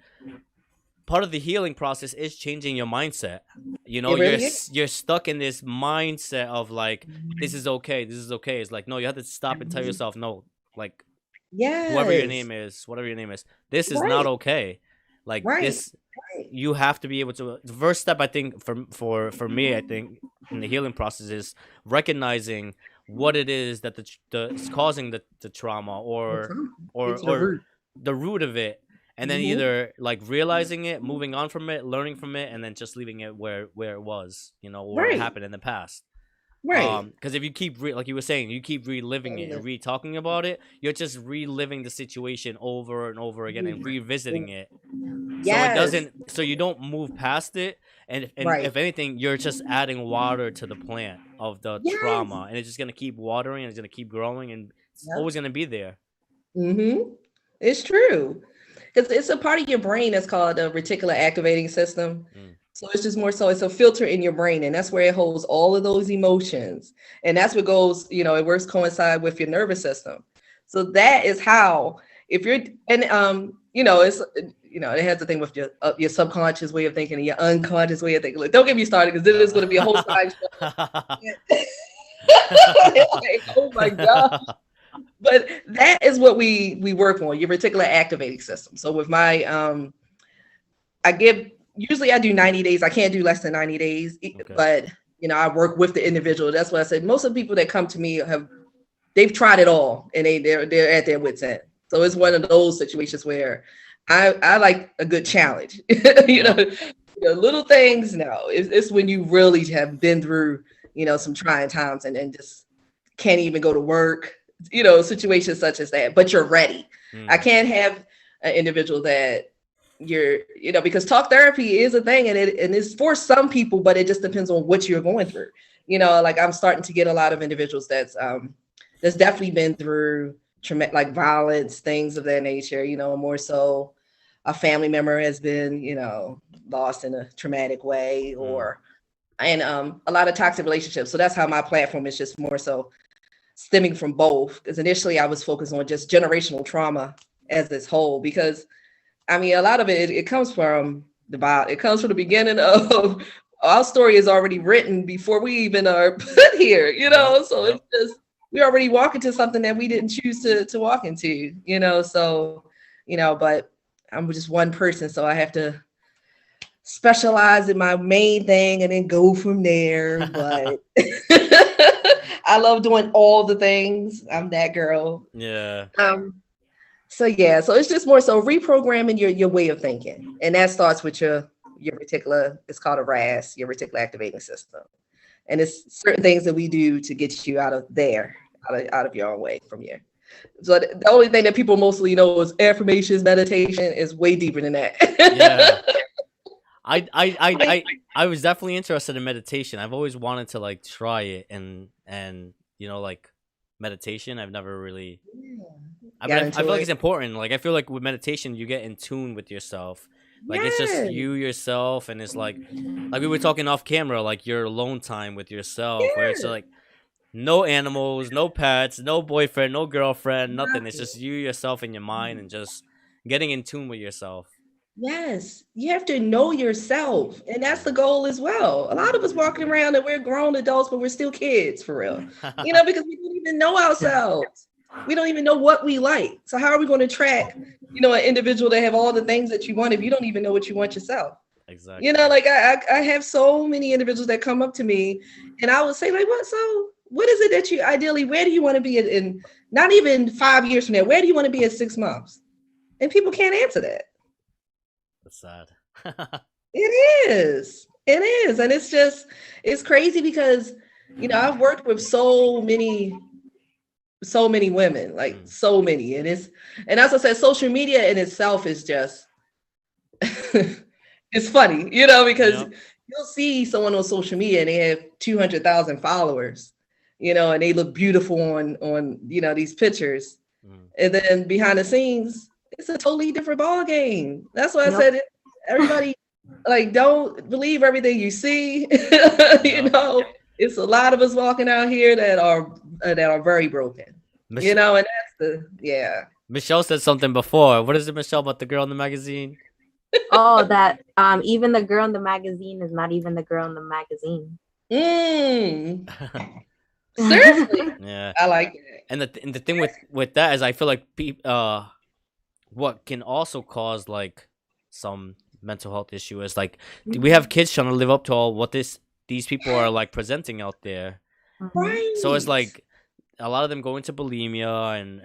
part of the healing process is changing your mindset. You know, It really is. you're stuck in this mindset of like this is okay, this is okay. It's like no, you have to stop and tell yourself no, like whatever your Yes. name is, this is not Right. okay. Like Right. this, Right. you have to be able to. The first step, I think, for me, I think, in the healing process is recognizing what it is that is causing the trauma Get or to the or root. the root of it, and then Mhm. either like realizing it, moving on from it, learning from it, and then just leaving it where it was, you know, where it Right. happened in the past. Right. Because if you keep like you were saying, you keep reliving it and re-talking about it, you're just reliving the situation over and over again and revisiting it. So it Yes. doesn't. So you don't move past it, and Right. if anything, you're just adding water to the plant of the Yes. trauma, and it's just gonna keep watering, and it's gonna keep growing, and it's Yep. always gonna be there. Mm-hmm. It's true. Because it's a part of your brain that's called the reticular activating system. Mm. So it's just more so it's a filter in your brain, and that's where it holds all of those emotions. And that's what goes, it works coincide with your nervous system. So that is how, if you're, and it's, it has to thing with your subconscious way of thinking and your unconscious way of thinking. Like, don't get me started because this is going to be a whole side show. Like, oh my God. But that is what we work on, your reticular activating system. So with my, usually I do 90 days. I can't do less than 90 days, Okay. but I work with the individual. That's what I said. Most of the people that come to me they've tried it all and they're at their wits' end. So it's one of those situations where I like a good challenge. Little things. No, it's when you really have been through, some trying times and just can't even go to work, situations such as that, but you're ready. I can't have an individual that because talk therapy is a thing and it's for some people, but it just depends on what you're going through. Like I'm starting to get a lot of individuals that's definitely been through trauma, like violence, things of that nature, more so a family member has been, lost in a traumatic way and a lot of toxic relationships. So that's how my platform is just more so stemming from both. Because initially I was focused on just generational trauma as this whole, because a lot of it comes from the beginning of our story is already written before we even are put here, so it's just, we already walk into something that we didn't choose to walk into, but I'm just one person. So I have to specialize in my main thing and then go from there. But I love doing all the things. I'm that girl. Yeah. So it's just more so reprogramming your way of thinking. And that starts with your reticular, it's called a RAS, your reticular activating system. And it's certain things that we do to get you out of there, out of your own way from here. So the only thing that people mostly know is affirmations, meditation is way deeper than that. Yeah. I was definitely interested in meditation. I've always wanted to like try it and like meditation. I've never really. I feel like it's important. Like I feel like with meditation, you get in tune with yourself. Like it's just you yourself, and it's like we were talking off camera, like your alone time with yourself, where it's like no animals, no pets, no boyfriend, no girlfriend, nothing. It's just you, yourself, and your mind, and just getting in tune with yourself. Yes, you have to know yourself, and that's the goal as well. A lot of us walking around and we're grown adults, but we're still kids for real, because we don't even know ourselves. We don't even know what we like. So how are we going to track, an individual that have all the things that you want if you don't even know what you want yourself? Exactly. Like I have so many individuals that come up to me, and I would say like, what is it that you ideally, where do you want to be in not even 5 years from now? Where do you want to be in 6 months? And people can't answer that. That's sad. It is. And it's crazy because, I've worked with so many women, like so many. And as I said, social media in itself is just, it's funny, because you'll see someone on social media and they have 200,000 followers, and they look beautiful on these pictures. And then behind the scenes, it's a totally different ball game. That's why I said everybody Like, don't believe everything you see. You know, it's a lot of us walking out here that are very broken. Mich- You know, and that's the yeah. Michelle said something before. What is it, Michelle, about the girl in the magazine? Oh, that even the girl in the magazine is not even the girl in the magazine. Seriously, Yeah, I like it. and the thing with that is, I feel like what can also cause like some mental health issue is like we have kids trying to live up to all what these people are like presenting out there. Right. So it's like a lot of them go into bulimia and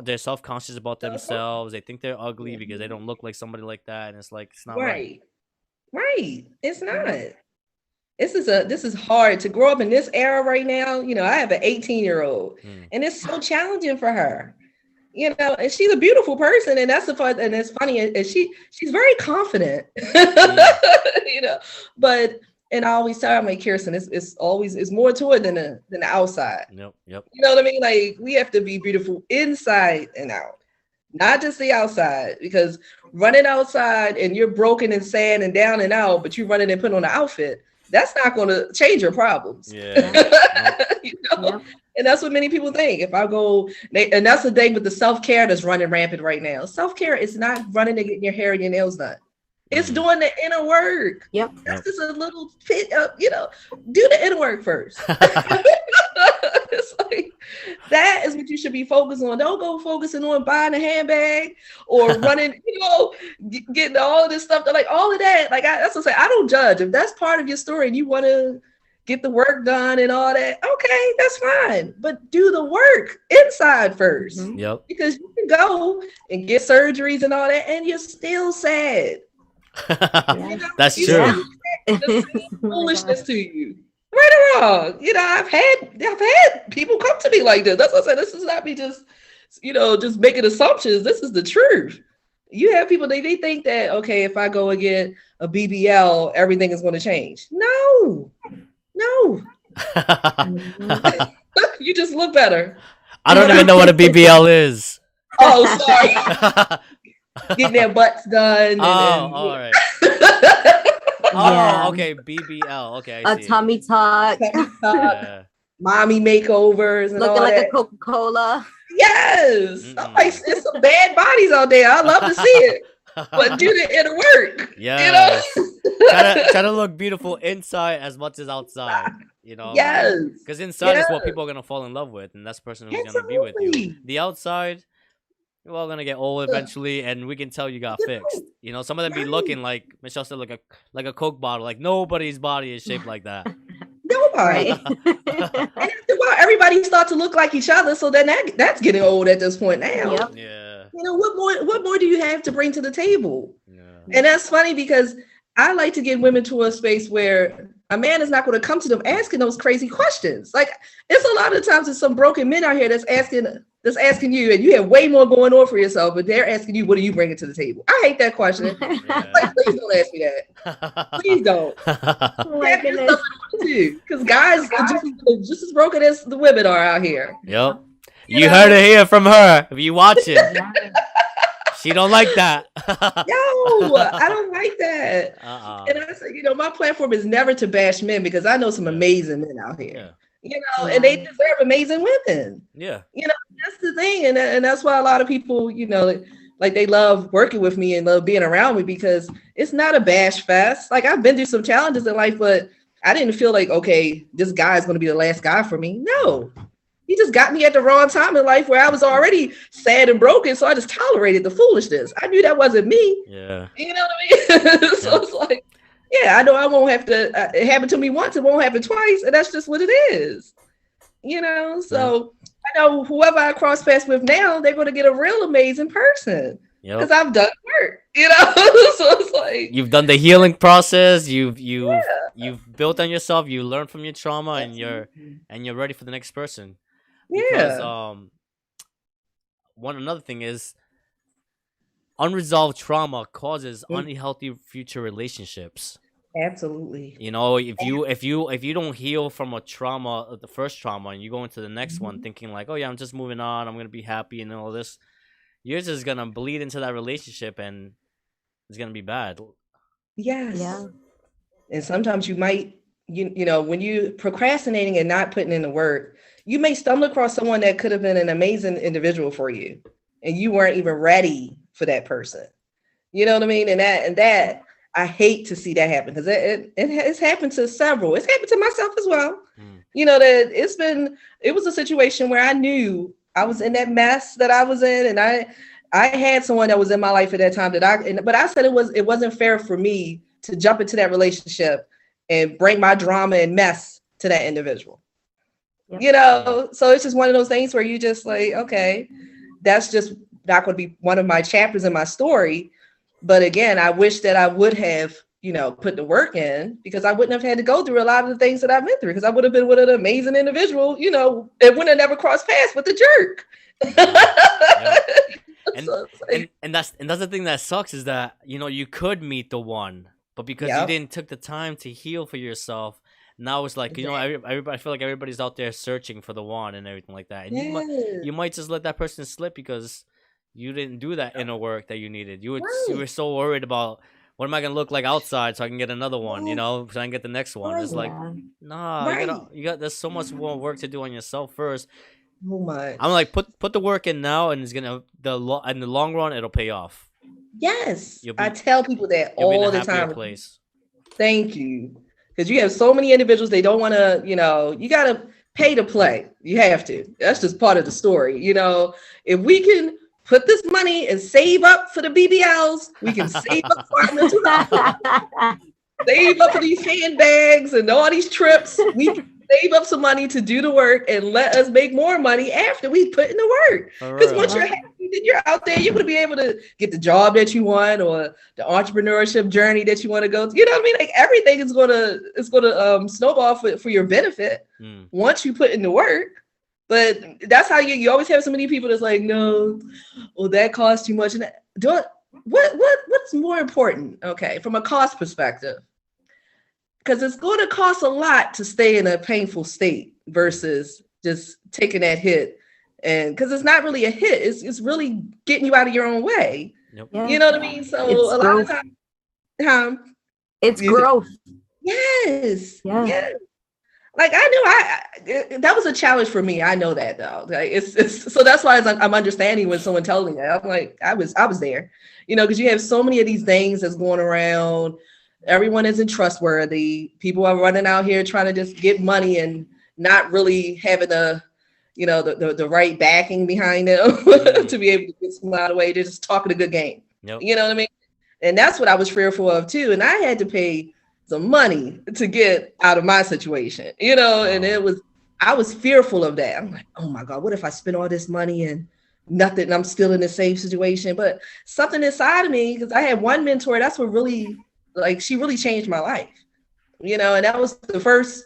they're self-conscious about themselves. They think they're ugly because they don't look like somebody like that, and it's like it's not right. Right. It's not. This is hard to grow up in this era right now. You know, I have an 18-year-old and it's so challenging for her. You know, and she's a beautiful person, and that's the fun, and it's funny, and she's very confident. You know, but and I always tell her, I'm like, Kirsten, it's more to it than the outside. Yep. You know what I mean? Like, we have to be beautiful inside and out, not just the outside, because running outside and you're broken and sad and down and out, but you running and putting on an outfit, that's not going to change your problems. Yeah. You know? And that's what many people think. If I go, and that's the thing with the self-care that's running rampant right now. Self-care is not running and getting your hair and your nails done. It's doing the inner work. Yep. That's just a little fit up, you know, do the inner work first. It's like, that is what you should be focused on. Don't go focusing on buying a handbag or running, you know, getting all of this stuff. Like, all of that. Like, that's what I say. I don't judge. If that's part of your story and you want to get the work done and all that, okay, that's fine. But do the work inside first. Yep. Because you can go and get surgeries and all that, and you're still sad. You know, that's true. Foolishness to you. Right or wrong. You know, I've had people come to me like this. That's what I said. This is not me just, you know, just making assumptions. This is the truth. You have people, they think that, okay, if I go and get a BBL, everything is going to change. No. You just look better. I don't even know what a BBL is. Oh, sorry. Getting their butts done. All right. Oh, okay. BBL. Okay, I see. A tummy tuck. Yeah. Mommy makeovers. And Looking all like that. a Coca-Cola. Yes. Like, it's some bad bodies out there. I love to see it. But do the inner work. Yeah. You know? try to look beautiful inside as much as outside. You know? Yes. Because inside is what people are gonna fall in love with, and that's the person who's gonna be with you. The outside, we're all gonna get old eventually, and we can tell you got fixed. You know, some of them be looking like Michelle said, like a Coke bottle. Like, nobody's body is shaped like that. Nobody. And after a while, everybody start to look like each other. So then that's getting old at this point now. Yep. Yeah. You know, what more do you have to bring to the table? Yeah. And that's funny because I like to get women to a space where a man is not going to come to them asking those crazy questions. Like, it's a lot of times there's some broken men out here that's asking you, and you have way more going on for yourself, but they're asking you, what are you bringing to the table? I hate that question. Yeah. Like, please don't ask me that. Please don't. Because guys are just as broken as the women are out here. Yep. You heard it here from her. If you watching, she don't like that. No, I don't like that. And I say, you know, my platform is never to bash men, because I know some amazing men out here. Yeah. You know, and they deserve amazing women. Yeah. You know, that's the thing. And that's why a lot of people, you know, like they love working with me and love being around me, because it's not a bash fest. Like, I've been through some challenges in life, but I didn't feel like, okay, this guy is going to be the last guy for me. No. He just got me at the wrong time in life where I was already sad and broken. So I just tolerated the foolishness. I knew that wasn't me. Yeah. You know what I mean? So it's like, yeah, I know I won't have to, it happened to me once, it won't happen twice. And that's just what it is. You know, so I know whoever I cross paths with now, they're going to get a real amazing person. Because I've done work, you know. So it's like, you've done the healing process. You've built on yourself. You learn from your trauma, and you're ready for the next person. Because another thing is, unresolved trauma causes unhealthy future relationships. Absolutely. You know, if you don't heal from a trauma, the first trauma, and you go into the next one thinking like, oh yeah, I'm just moving on, I'm gonna be happy and all this, you're just gonna bleed into that relationship, and it's gonna be bad. Yes. Yeah. And sometimes you might, you know, when you procrastinating and not putting in the work, you may stumble across someone that could have been an amazing individual for you, and you weren't even ready for that person. You know what I mean? And that I hate to see that happen, because it's happened to several. It's happened to myself as well. You know, that it was a situation where I knew I was in that mess that I was in, and I had someone that was in my life at that time but I said it wasn't fair for me to jump into that relationship and bring my drama and mess to that individual. Yep. You know, so it's just one of those things where you just like, okay, that's just not going to be one of my chapters in my story. But again, I wish that I would have, you know, put the work in, because I wouldn't have had to go through a lot of the things that I've been through, because I would have been with an amazing individual, you know, it wouldn't have never crossed paths with the jerk. Yeah. And, So it's like, and that's the thing that sucks, is that, you know, you could meet the one, but because you Yep. didn't took the time to heal for yourself, now it's like, you know, everybody, I feel like everybody's out there searching for the one and everything like that, and yes. you might just let that person slip because you didn't do that inner work that you needed. You were so worried about, what am I gonna look like outside so I can get another one, you know, so I can get the next one. It's like, Yeah. nah, you got there's so much more work to do on yourself first. Oh my. I'm like, put the work in now, and it's gonna in the long run it'll pay off. Yes. You'll be- I tell people that You'll be in all a the happier time. place. Thank you. Because you have so many individuals, they don't want to, you know, you got to pay to play. You have to. That's just part of the story. You know, if we can put this money and save up for the BBLs, we can save up for our mental health, save up for these handbags and all these trips. We can save up some money to do the work and let us make more money after we put in the work. For Because real. once you're happy, then you're out there, you're going to be able to get the job that you want, or the entrepreneurship journey that you want to go to. You know what I mean? Like everything is going to snowball for your benefit once you put in the work. But that's how you always have so many people that's like, no, well, that costs too much. And what's more important? Okay, from a cost perspective, because it's going to cost a lot to stay in a painful state versus just taking that hit. And because it's not really a hit, it's really getting you out of your own way. Yep. Yeah. You know what I mean? So It's a lot of times, It's growth. yes, Yeah. yes. Like I knew that was a challenge for me. I know that though. Like it's so that's why I'm understanding when someone tells me that. I'm like, I was there, you know, because you have so many of these things that's going around. Everyone isn't trustworthy. People are running out here trying to just get money and not really having the right backing behind them to be able to get some out of the way. They're just talking a good game. Yep. You know what I mean? And that's what I was fearful of too. And I had to pay some money to get out of my situation, you know, and I was fearful of that. I'm like, oh my God, what if I spend all this money and nothing, and I'm still in the same situation? But something inside of me, because I had one mentor, that's what really, like, she really changed my life, you know, and that was the first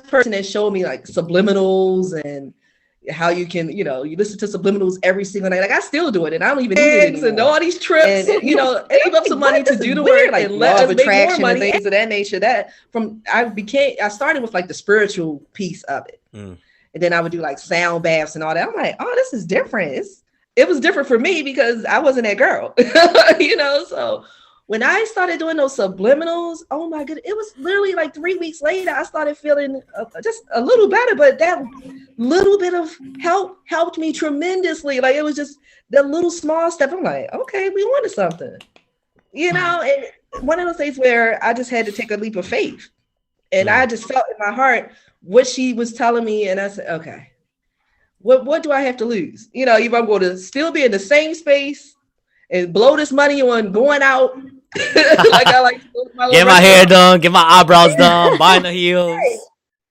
person that showed me like subliminals and how you can, you know, you listen to subliminals every single night. Like I still do it, and I don't even need it anymore. And all these trips, and you know, save up some money to do the work, like, and let us make more money, and things of that nature. That I started with like the spiritual piece of it, and then I would do like sound baths and all that. I'm like, oh, this is different. It was different for me because I wasn't that girl, you know. So when I started doing those subliminals, oh my goodness, it was literally like 3 weeks later, I started feeling just a little better. But that little bit of help helped me tremendously. Like it was just that little small step. I'm like, okay, we wanted something, you know. And one of those things where I just had to take a leap of faith, and I just felt in my heart what she was telling me, and I said, okay, what do I have to lose? You know, if I'm going to still be in the same space and blow this money on going out. Like I like to get my hair done, get my eyebrows done, buying the heels. Right.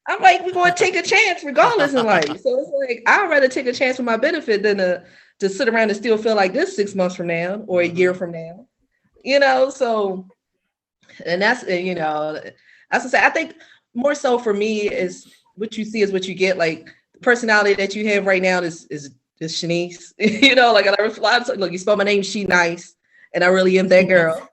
I'm like, we're going to take a chance regardless in life. So it's like, I'd rather take a chance for my benefit than to sit around and still feel like this 6 months from now or a year from now, you know? So, and that's, you know, as I say, I think more so for me is what you see is what you get. Like the personality that you have right now is Shenice, you know, like I reflect, look, you spell my name, She Nice. And I really am that girl.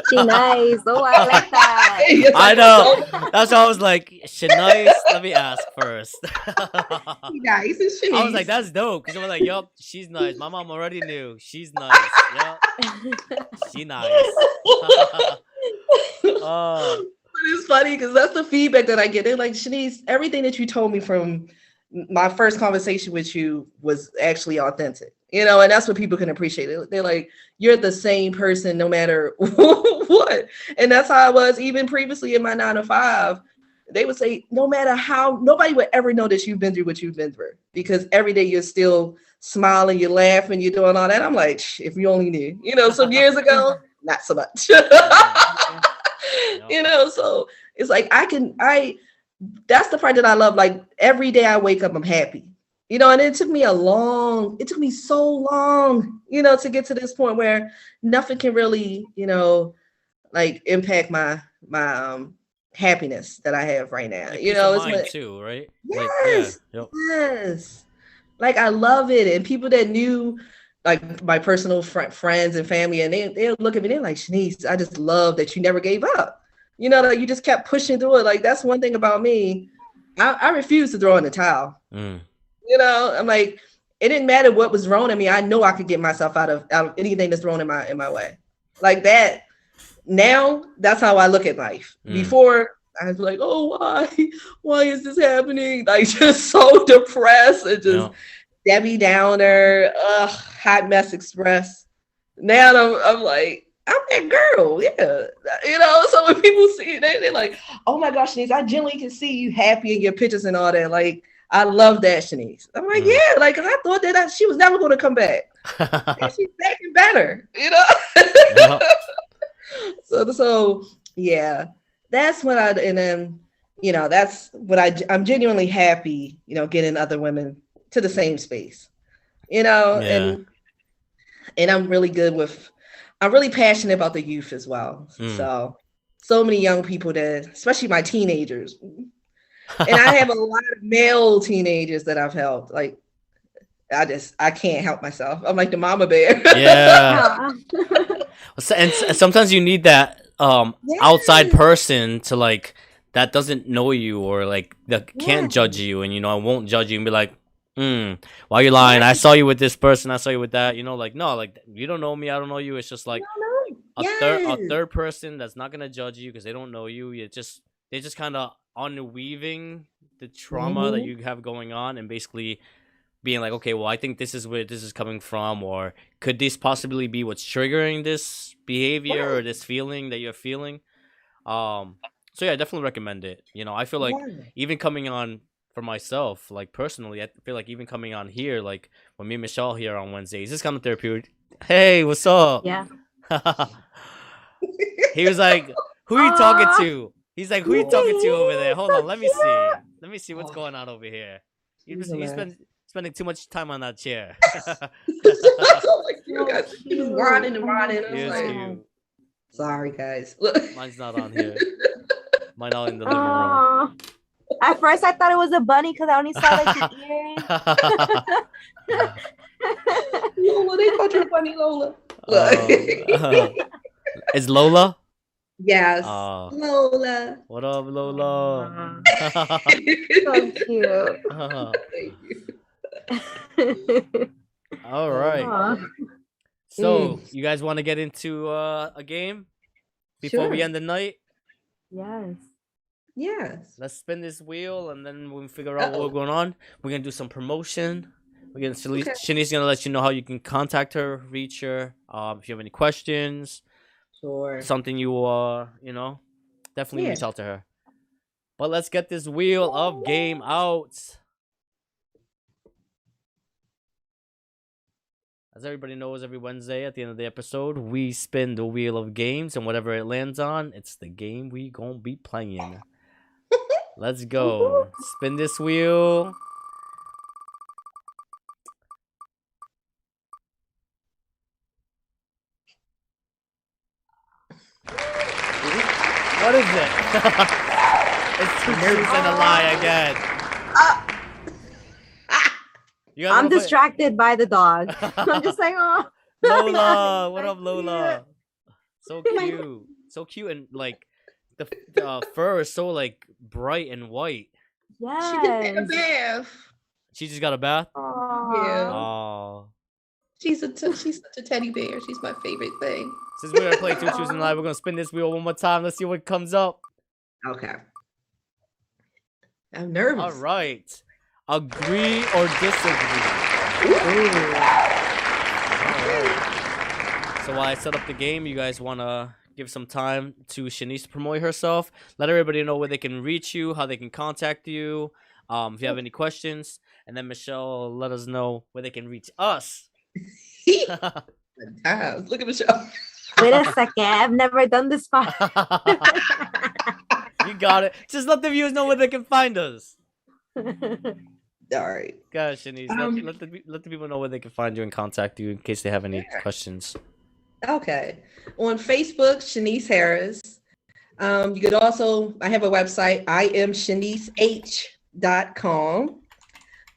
She nice. Oh, I like that. I know. That's why I was like, Shenice, let me ask first. She nice and Shenice. I was like, that's dope. Because I was like, yup, she's nice. My mom already knew. She's nice. Yup. She nice. Oh. It's funny because that's the feedback that I get. They're like, Shenice, everything that you told me from my first conversation with you was actually authentic. You know, and that's what people can appreciate. They're like, you're the same person no matter what. And that's how I was even previously in my 9 to 5. They would say, no matter how, nobody would ever know that you've been through what you've been through, because every day you're still smiling, you're laughing, you're doing all that. I'm like, if you only knew, you know, some years ago, not so much. You know, so it's like that's the part that I love. Like every day I wake up, I'm happy, you know, and it took me so long, you know, to get to this point where nothing can really, you know, like impact my happiness that I have right now. Like you know, it's like, too, right? Yes, Like, yes. Like I love it. And people that knew, like my personal friends and family, and they'll look at me, they're like, Shenice, I just love that you never gave up. You know, that you just kept pushing through it. Like that's one thing about me. I refuse to throw in the towel. You know, I'm like, it didn't matter what was thrown at me. I know I could get myself out of anything that's thrown in my way. Like that. Now that's how I look at life. Before I was like, oh, why is this happening? Like just so depressed and just Debbie Downer, hot mess express. Now I'm like, I'm that girl, yeah. You know, so when people see it, they're like, oh my gosh, Shenice, I genuinely can see you happy in your pictures and all that. Like, I love that, Shenice. I'm like, yeah, like I thought that she was never going to come back. And she's back and better, you know? So yeah, that's what and then, you know, that's what I'm genuinely happy, you know, getting other women to the same space, you know, and I'm really passionate about the youth as well. So many young people that, especially my teenagers, and I have a lot of male teenagers that I've helped. Like, I can't help myself. I'm like the mama bear. Yeah. And sometimes you need that outside person to like that doesn't know you or like that can't judge you, and you know, I won't judge you and be like, why are you lying? I saw you with this person. I saw you with that. You know, like no, like you don't know me. I don't know you. It's just like a third person that's not gonna judge you because they don't know you. They just kind of unweaving the trauma that you have going on and basically being like, okay, well, I think this is where this is coming from, or could this possibly be what's triggering this behavior or this feeling that you're feeling? So yeah, I definitely recommend it. You know, I feel like even coming on for myself, like personally, I feel like even coming on here, like when me and Michelle here on Wednesdays, it's kind of therapeutic. Hey, what's up? Yeah. He was like, who are you talking to? He's like, who are you talking to over there? Hold on, let me see. Let me see what's going on over here. You spending too much time on that chair. He was whining and whining. Like, sorry, guys. Mine's not on here. Mine out in the living room. At first, I thought it was a bunny because I only saw like the earring. Lola, they called you a bunny, Lola. Is Lola? Yes. Lola. What up, Lola? So cute. All right. So, you guys want to get into a game before we end the night? Yes. Let's spin this wheel and then we'll figure out what's going on. We're going to do some promotion. Shenice's going to let you know how you can contact her, reach her. If you have any questions, something you know, definitely reach out to her. But let's get this wheel of game out. As everybody knows, every Wednesday at the end of the episode, we spin the wheel of games, and whatever it lands on, it's the game we gonna be playing. Let's go. Spin this wheel. What is it? It's two truths and a lie again. I'm distracted by the dog. I'm just like, oh. Lola, what up, Lola? So cute. so cute, and like the fur is so like bright and white. Yes. She just had a bath. She just got a bath. Yeah. Oh. She's such a teddy bear. She's my favorite thing. Since we're gonna play Two Truths and a Lie, we're gonna spin this wheel one more time. Let's see what comes up. Okay. I'm nervous. All right. Agree or disagree? So while I set up the game, you guys want to give some time to Shenice to promote herself. Let everybody know where they can reach you, how they can contact you, if you have any questions. And then Michelle, let us know where they can reach us. Look at Michelle. Wait a second. I've never done this part. You got it. Just let the viewers know where they can find us. All right. Gosh, Shenice, let the people know where they can find you and contact you in case they have any questions. Okay. On Facebook, Shenice Harris. You could also, I have a website, IamSheniceH.com.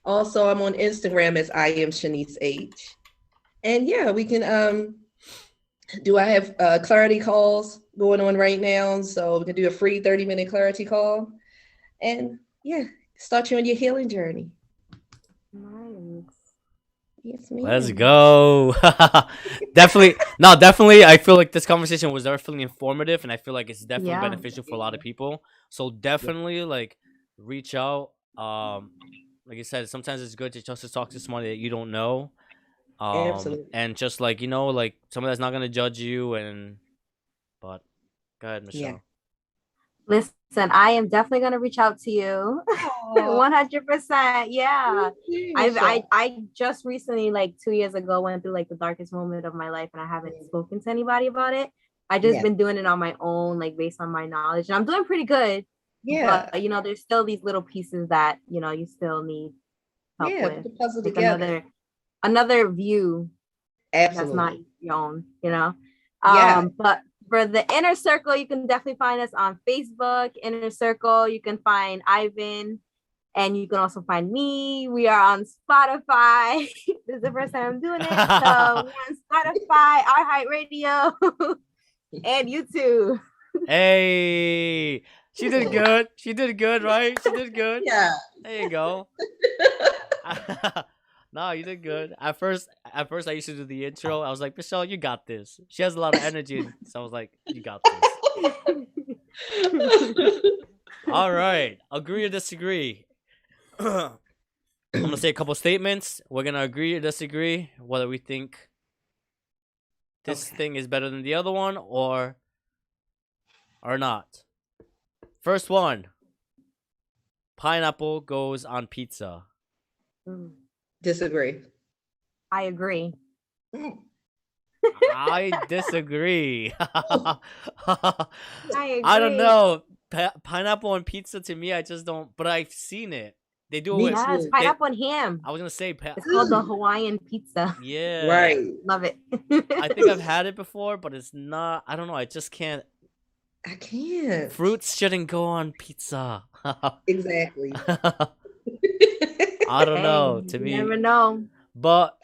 Also, I'm on Instagram as IamSheniceH. And yeah, we can, I have clarity calls going on right now. So we can do a free 30-minute clarity call. And yeah, start you on your healing journey. Nice. Yes, ma'am. Let's go. Definitely. I feel like this conversation was definitely informative, and I feel like it's definitely beneficial for a lot of people. So definitely, like, reach out. Like I said, sometimes it's good to just talk to somebody that you don't know. Absolutely. And just like, like someone that's not gonna judge you. But go ahead, Michelle. Yeah. Listen, I am definitely gonna reach out to you. 100%. Yeah. I just recently, like 2 years ago, went through like the darkest moment of my life, and I haven't spoken to anybody about it. I just been doing it on my own, like based on my knowledge, and I'm doing pretty good. Yeah. But there's still these little pieces that you still need help with. The puzzle like together. Another view. Absolutely. That's not your own. Yeah. But for the Inner Circle, you can definitely find us on Facebook, Inner Circle. You can find Ivan, and you can also find me. We are on Spotify. This is the first time I'm doing it. So we're on Spotify, iHeartRadio, and YouTube. Hey, she did good. She did good, right? She did good. Yeah. There you go. No, you did good. At first, I used to do the intro. I was like, Michelle, you got this. She has a lot of energy, so I was like, you got this. All right, agree or disagree. I'm gonna say a couple statements. We're gonna agree or disagree whether we think this thing is better than the other one or not. First one. Pineapple goes on pizza. Disagree. I agree. I disagree. I agree. I don't know. Pineapple on pizza, to me, I just don't. But I've seen it. They do it. Yes, pineapple and ham. I was gonna say it's called the Hawaiian pizza. Yeah. Right. Love it. I think I've had it before, but it's not. I don't know. I just can't. I can't. Fruits shouldn't go on pizza. Exactly. I don't know. To me, you never know. But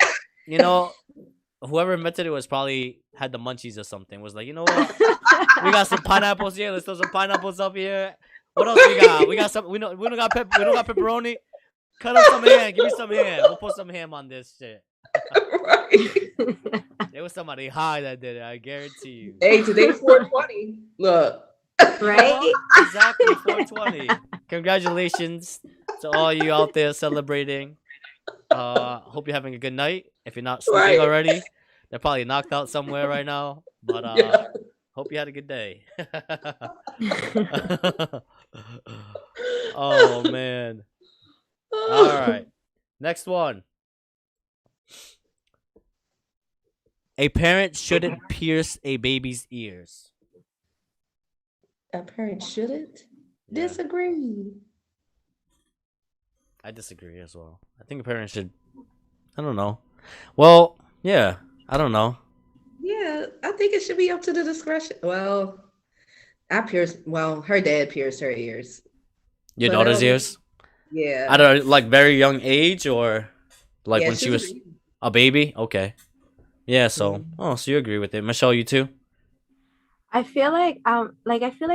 whoever invented it was probably had the munchies or something. Was like, you know what? We got some pineapples here. Let's throw some pineapples up here. What else we got? We got some. We don't got pepperoni. Cut up some ham. Give me some ham. We'll put some ham on this shit. Right. There was somebody high that did it. I guarantee you. Hey, today's 420. Look. Right? Exactly, 420. Congratulations to all you out there celebrating. Hope you're having a good night. If you're not sleeping already, they're probably knocked out somewhere right now. But hope you had a good day. Oh man. All right. Next one. A parent shouldn't pierce a baby's ears. A parent shouldn't? Yeah. Disagree. I disagree as well. I think a parent should. I don't know. Well, yeah. I don't know. Yeah, I think it should be up to the discretion. Well, her dad pierced her ears. Your daughter's ears? Yeah. At a very young age, or when she was a baby? Okay. Yeah, so so you agree with it. Michelle, you too? I feel like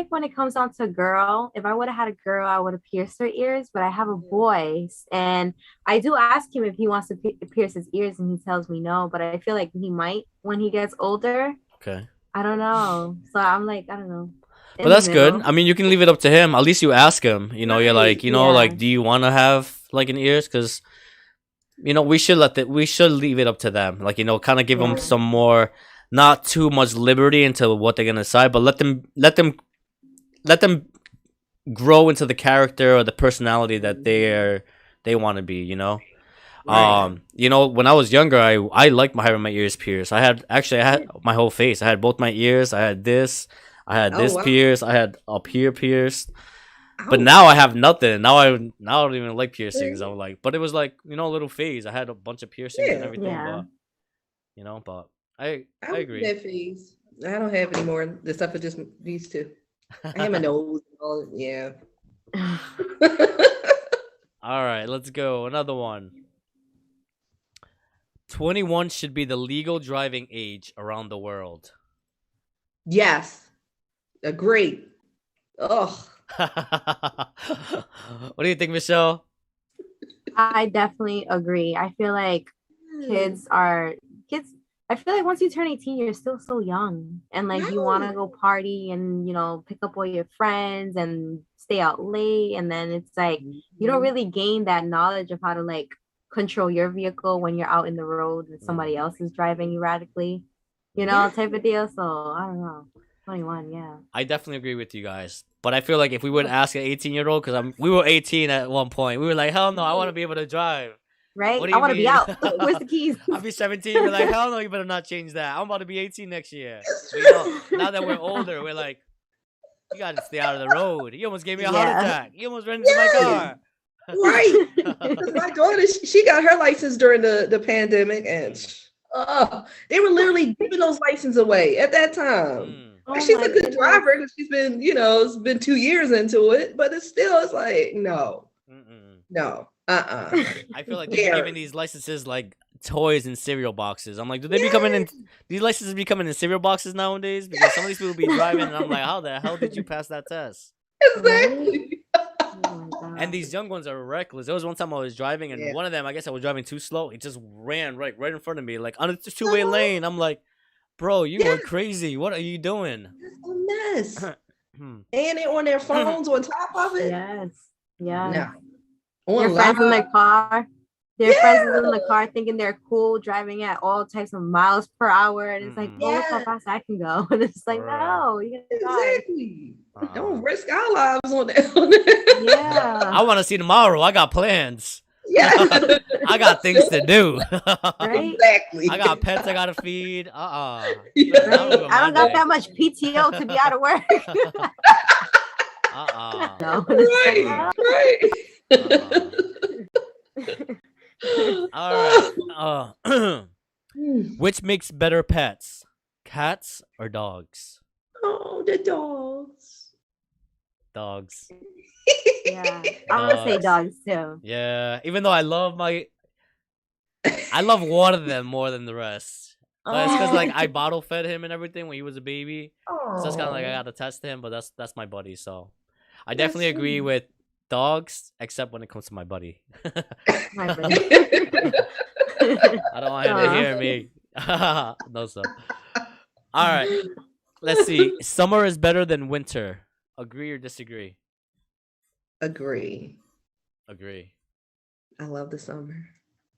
when it comes down to a girl, if I would have had a girl, I would have pierced her ears, but I have a boy, and I do ask him if he wants to pierce his ears, and he tells me no, but I feel like he might when he gets older. Okay. I don't know. So I'm like, I don't know. But that's good. I mean, you can leave it up to him. At least you ask him. You know, you're like, like, do you want to have like an ears? Because we should leave it up to them. Like, kind of give them some more, not too much liberty into what they're gonna decide, but let them grow into the character or the personality that they want to be. Right. When I was younger, I liked having my ears pierced. I had my whole face. I had both my ears. I had this pierced. I had up here pierced. But now I have nothing. Now I don't even like piercings. I'm like, but it was like, a little phase. I had a bunch of piercings and everything, but I agree. That phase. I don't have any more. The stuff are just these two. I have my nose. Yeah. All right, let's go. Another one. 21 should be the legal driving age around the world. Yes. Agree. Ugh. What do you think, Michelle? I definitely agree. I feel like kids. I feel like once you turn 18, you're still so young, and like you want to go party and pick up all your friends and stay out late, and then it's like you don't really gain that knowledge of how to like control your vehicle when you're out in the road and somebody else is driving erratically, type of deal. So I don't know. 21, yeah. I definitely agree with you guys. But I feel like if we would ask an 18-year-old, because we were 18 at one point, we were like, hell no, I want to be able to drive. Right? I want to be out. Where's the keys? I'll be 17. We're like, hell no, you better not change that. I'm about to be 18 next year. But, now that we're older, we're like, you got to stay out of the road. You almost gave me a heart attack. You almost ran into my car. Right. My daughter, she got her license during the pandemic, and they were literally giving those licenses away at that time. She's a good driver because she's been, it's been 2 years into it, but it's like, no. I feel like they're giving these licenses like toys and cereal boxes. I'm like, do they be coming in? These licenses be coming in cereal boxes nowadays? Because some of these people be driving, and I'm like, how the hell did you pass that test? Exactly. And these young ones are reckless. There was one time I was driving, and one of them, I guess I was driving too slow. It just ran right in front of me, like on a two-way lane. I'm like, bro, you are crazy. What are you doing? It's a mess. And they on their phones on top of it. Yes. Yeah. No. Their friends in their car. Their friends in the car thinking they're cool, driving at all types of miles per hour. And it's like, look how fast I can go. And it's like, no, you gotta exactly. Don't risk our lives on that. Yeah. I want to see tomorrow. I got plans. Yeah. I got things to do. Right? Exactly. I got pets I gotta feed. Yeah. Right? I don't got that much PTO to be out of work. No. Right. All right. Which makes better pets, cats or dogs? Oh, the dogs. Dogs. Yeah, I'm gonna say dogs too. Yeah, even though I love one of them more than the rest. But it's because like I bottle fed him and everything when he was a baby. So it's kind of like I got to test him, but that's my buddy. So I definitely agree with dogs, except when it comes to my buddy. My buddy. I don't want him to hear me. No, so. All right. Let's see. Summer is better than winter. Agree or disagree? Agree. I love the summer.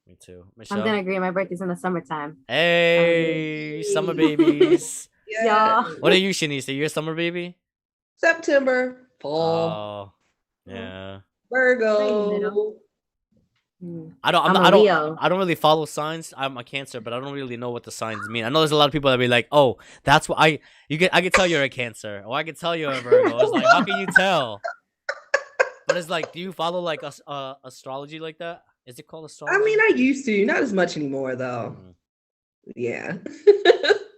Me too. Michelle? I'm gonna agree. My birthday's in the summertime. Hey, summer babies. Yeah. What are you, Shenice? Are you a summer baby? September. Fall. Oh, yeah. Virgo. I don't really follow signs. I'm a Cancer, but I don't really know what the signs mean. I know there's a lot of people that be like, "Oh, that's what I can tell you're a Cancer, or I can tell you're a Virgo." It's like, how can you tell? But it's like, do you follow like astrology like that? Is it called astrology? I mean, I used to, not as much anymore though. Yeah.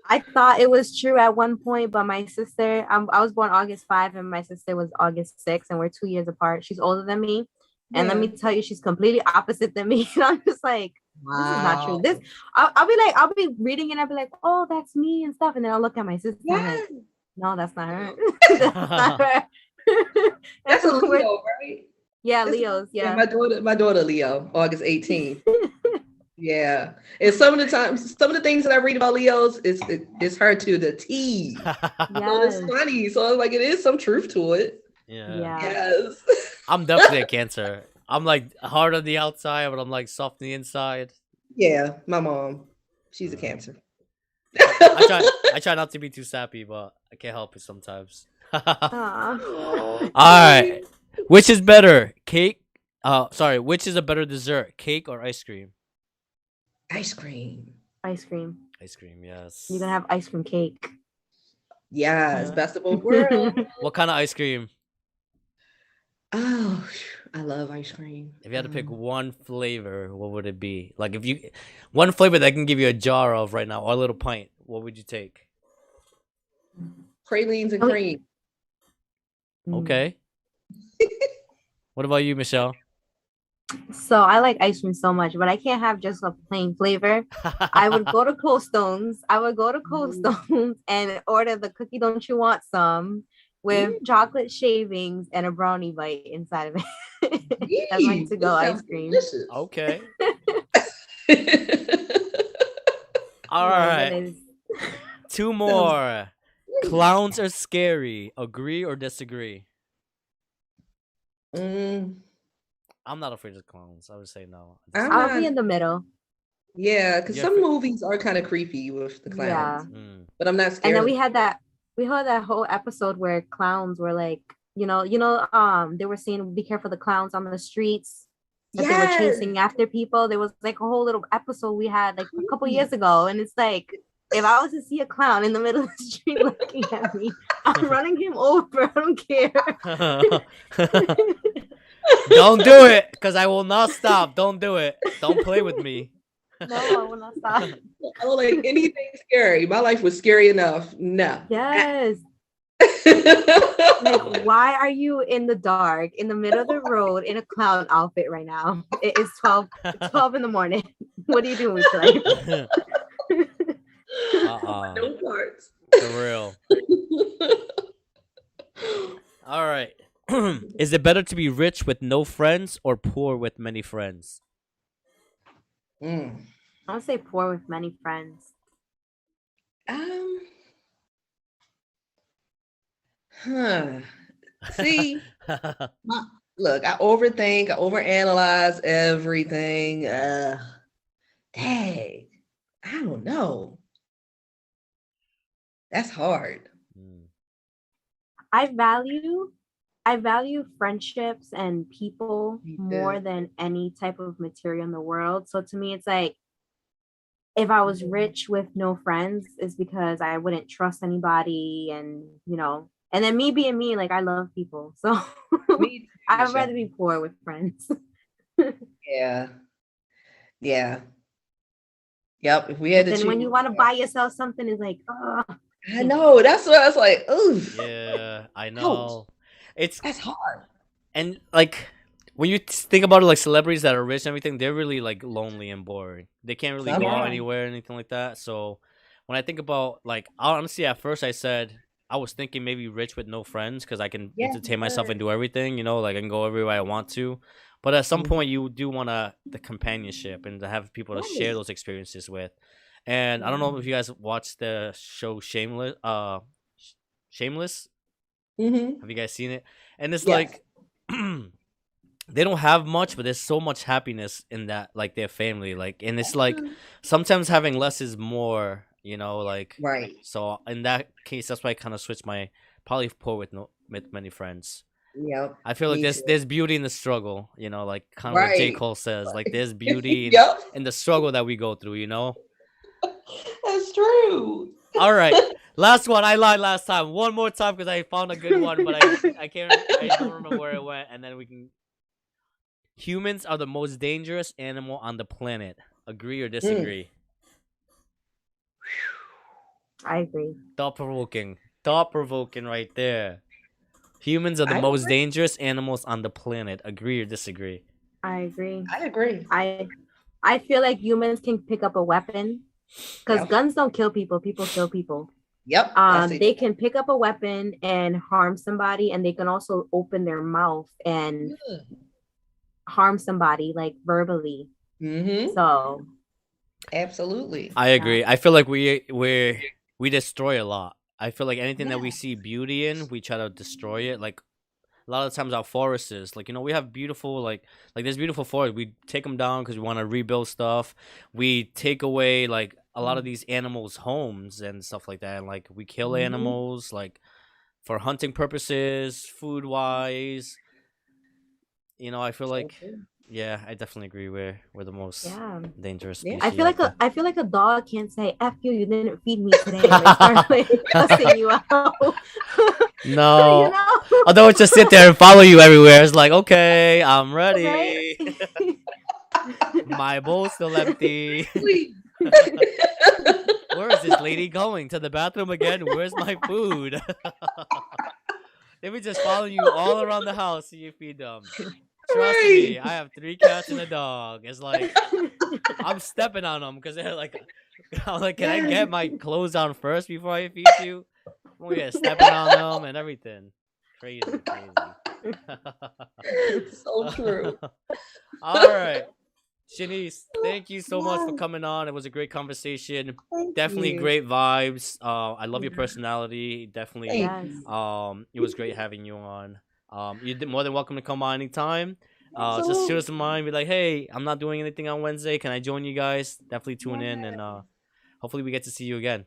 I thought it was true at one point, but my sister, I was born August 5 and my sister was August 6, and we're 2 years apart. She's older than me. And let me tell you, she's completely opposite than me. And I'm just like, this is not true. This, I'll be reading it and I'll be like, oh, that's me and stuff. And then I'll look at my sister. Yes. Like, No, that's not her. That's not her. That's a We're- Leo, right? yeah, It's- Leos. Yeah. my daughter Leo, August 18th. Yeah. And some of the things that I read about Leos it's her to the T. So Yes. it's funny. So like it is some truth to it. Yeah. Yes. I'm definitely a Cancer. I'm like hard on the outside, but I'm like soft on the inside. Yeah, my mom. She's a Cancer. I try not to be too sappy, but I can't help it sometimes. Aw. Oh, All right. Which is better? Cake? Which is a better dessert? Cake or ice cream? ice cream. Ice cream. Ice cream, yes. You're gonna have ice cream cake. Yes, best of both worlds. What kind of ice cream? Oh, I love ice cream. If you had to pick one flavor, what would it be? Like if you one flavor that I can give you a jar of right now or a little pint, what would you take? Pralines and Oh, cream. Okay. What about you, Michelle? So I like ice cream so much, but I can't have just a plain flavor. I would go to Cold Stones. And order the cookie don't you want some with chocolate shavings and a brownie bite inside of it. That's my to-go ice cream. Okay. All right. Two more. Clowns are scary. Agree or disagree? I'm not afraid of clowns. I would say no. I'll be in the middle. Yeah, because some movies are kind of creepy with the clowns. Yeah. But I'm not scared. And then we heard that whole episode where clowns were like, they were saying be careful the clowns on the streets. That they were chasing after people. There was like a whole little episode we had like a couple years ago. And it's like, if I was to see a clown in the middle of the street looking at me, I'm running him over. I don't care. Don't do it, because I will not stop. Don't do it. Don't play with me. No, I will not stop. I don't like anything scary. My life was scary enough. No. Yes. Like, why are you in the dark, in the middle of the road, in a clown outfit right now? It is 12 in the morning. What are you doing with life? No parts. For real. All right. Is it better to be rich with no friends or poor with many friends? I would say poor with many friends. See, look, I overthink, I overanalyze everything. Dang, I don't know. That's hard. I value friendships and people more than any type of material in the world. So to me, it's like, if I was rich with no friends, it's because I wouldn't trust anybody, and and then me being me, like I love people, so I'd rather be poor with friends. Yeah. Yep. If we had to choose, when you want to buy yourself something, it's like, I know. That's what I was like. Ooh. Yeah, I know. That's hard. And like when you think about it, like celebrities that are rich and everything, they're really like lonely and boring. They can't really go out anywhere or anything like that. So when I think about, like, honestly, at first I was thinking maybe rich with no friends, because I can entertain myself and do everything, like I can go everywhere I want to. But at some point, you do want the companionship and to have people to share those experiences with. And I don't know if you guys watched the show Shameless. Shameless. Have you guys seen it? And it's like they don't have much, but there's so much happiness in that, like their family, like, and it's like sometimes having less is more, like, right. So in that case, that's why I kind of switched my probably poor with many friends. Yep. I feel like there's beauty in the struggle, like kind of what J. Cole says, like there's beauty in the struggle that we go through, That's true. All right, last one. I lied last time. One more time because I found a good one, but I don't remember where it went. And then we can. Humans are the most dangerous animal on the planet. Agree or disagree? I agree. Thought provoking right there. Humans are the most dangerous animals on the planet. Agree or disagree? I agree. I agree. I feel like humans can pick up a weapon, because guns don't kill people. People kill people. Yep. that's it. They can pick up a weapon and harm somebody, and they can also open their mouth and harm somebody, like verbally. Mm-hmm. So Absolutely. I agree. I feel like we destroy a lot. I feel like anything that we Yeah. see beauty in, we try to destroy it. Like a lot of times our forests, like, you know, we have beautiful, like there's beautiful forests. We take them down because we want to rebuild stuff. We take away like a lot of these animals' homes and stuff like that. And like we kill Mhm. animals like for hunting purposes, food wise. You know, I feel like yeah, I definitely agree. We're the most yeah. dangerous Yeah. species. I feel like a dog can't say "F you, you didn't feed me today," and they start like cussing you out. No. You know? Although it just sit there and follow you everywhere. It's like, okay, I'm ready. Right? My bowl's still empty. Please. Where is this lady going? To the bathroom again? Where's my food? They be just following you all around the house so you feed them. Trust me, I have 3 cats and a dog. It's like I'm stepping on them because they're like, I'm like, can I get my clothes on first before I feed you? Oh yeah, stepping on them and everything. Crazy. So true. All right. Shenice, thank you so much for coming on. It was a great conversation. Definitely you. great vibes. I love your personality. Definitely. Thank Yes. you. It was great having you on. You're more than welcome to come on anytime. Just shoot Absolutely. us a mind. Be like, hey, I'm not doing anything on Wednesday. Can I join you guys? Definitely tune in, and hopefully we get to see you again.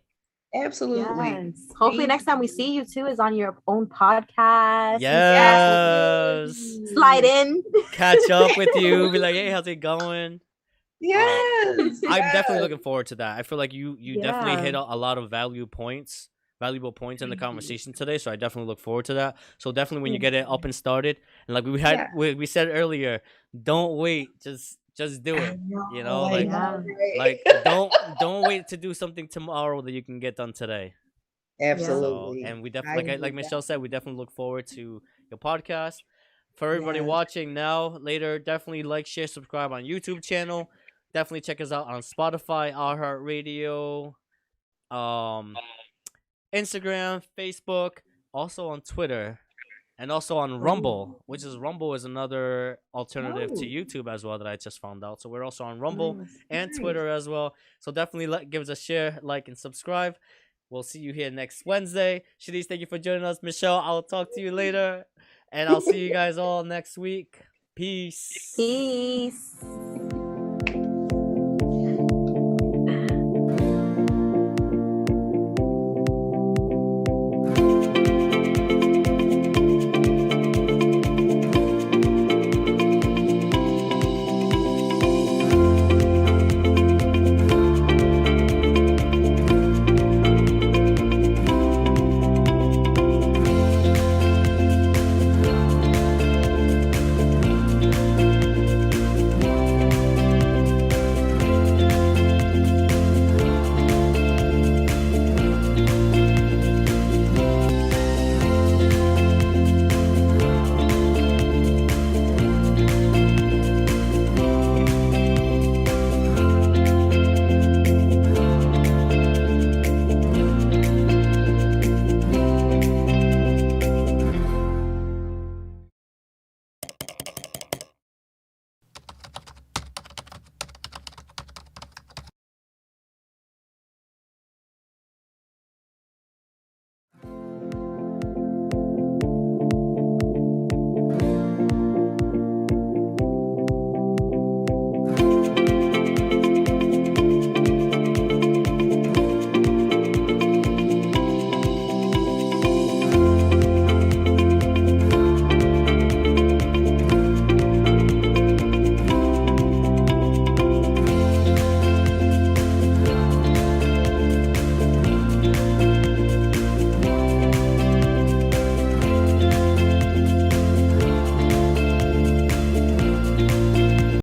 Absolutely. Yes. Hopefully next time we see you too is on your own podcast. Yes. Slide in. Catch up with you. Be like, hey, how's it going? Yes. I'm definitely yes. looking forward to that. I feel like you definitely Yeah. hit a lot of valuable points in the conversation today. So I definitely look forward to that. So definitely when you get it up and started, and like we said earlier, don't wait, just do it. You know, I like know, right? like don't wait to do something tomorrow that you can get done today. So Absolutely. and we I definitely agree like with Michelle said, we definitely look forward to your podcast. For everybody watching now, later, definitely like, share, subscribe on YouTube channel. Definitely check us out on Spotify, iHeartRadio, Instagram, Facebook, also on Twitter, and also on Rumble, which is Rumble is another alternative to YouTube as well that I just found out. So we're also on Rumble and Twitter as well. So definitely give us a share, like, and subscribe. We'll see you here next Wednesday. Shenice, thank you for joining us. Michelle, I'll talk to you later. And I'll see you guys all next week. Peace. Peace.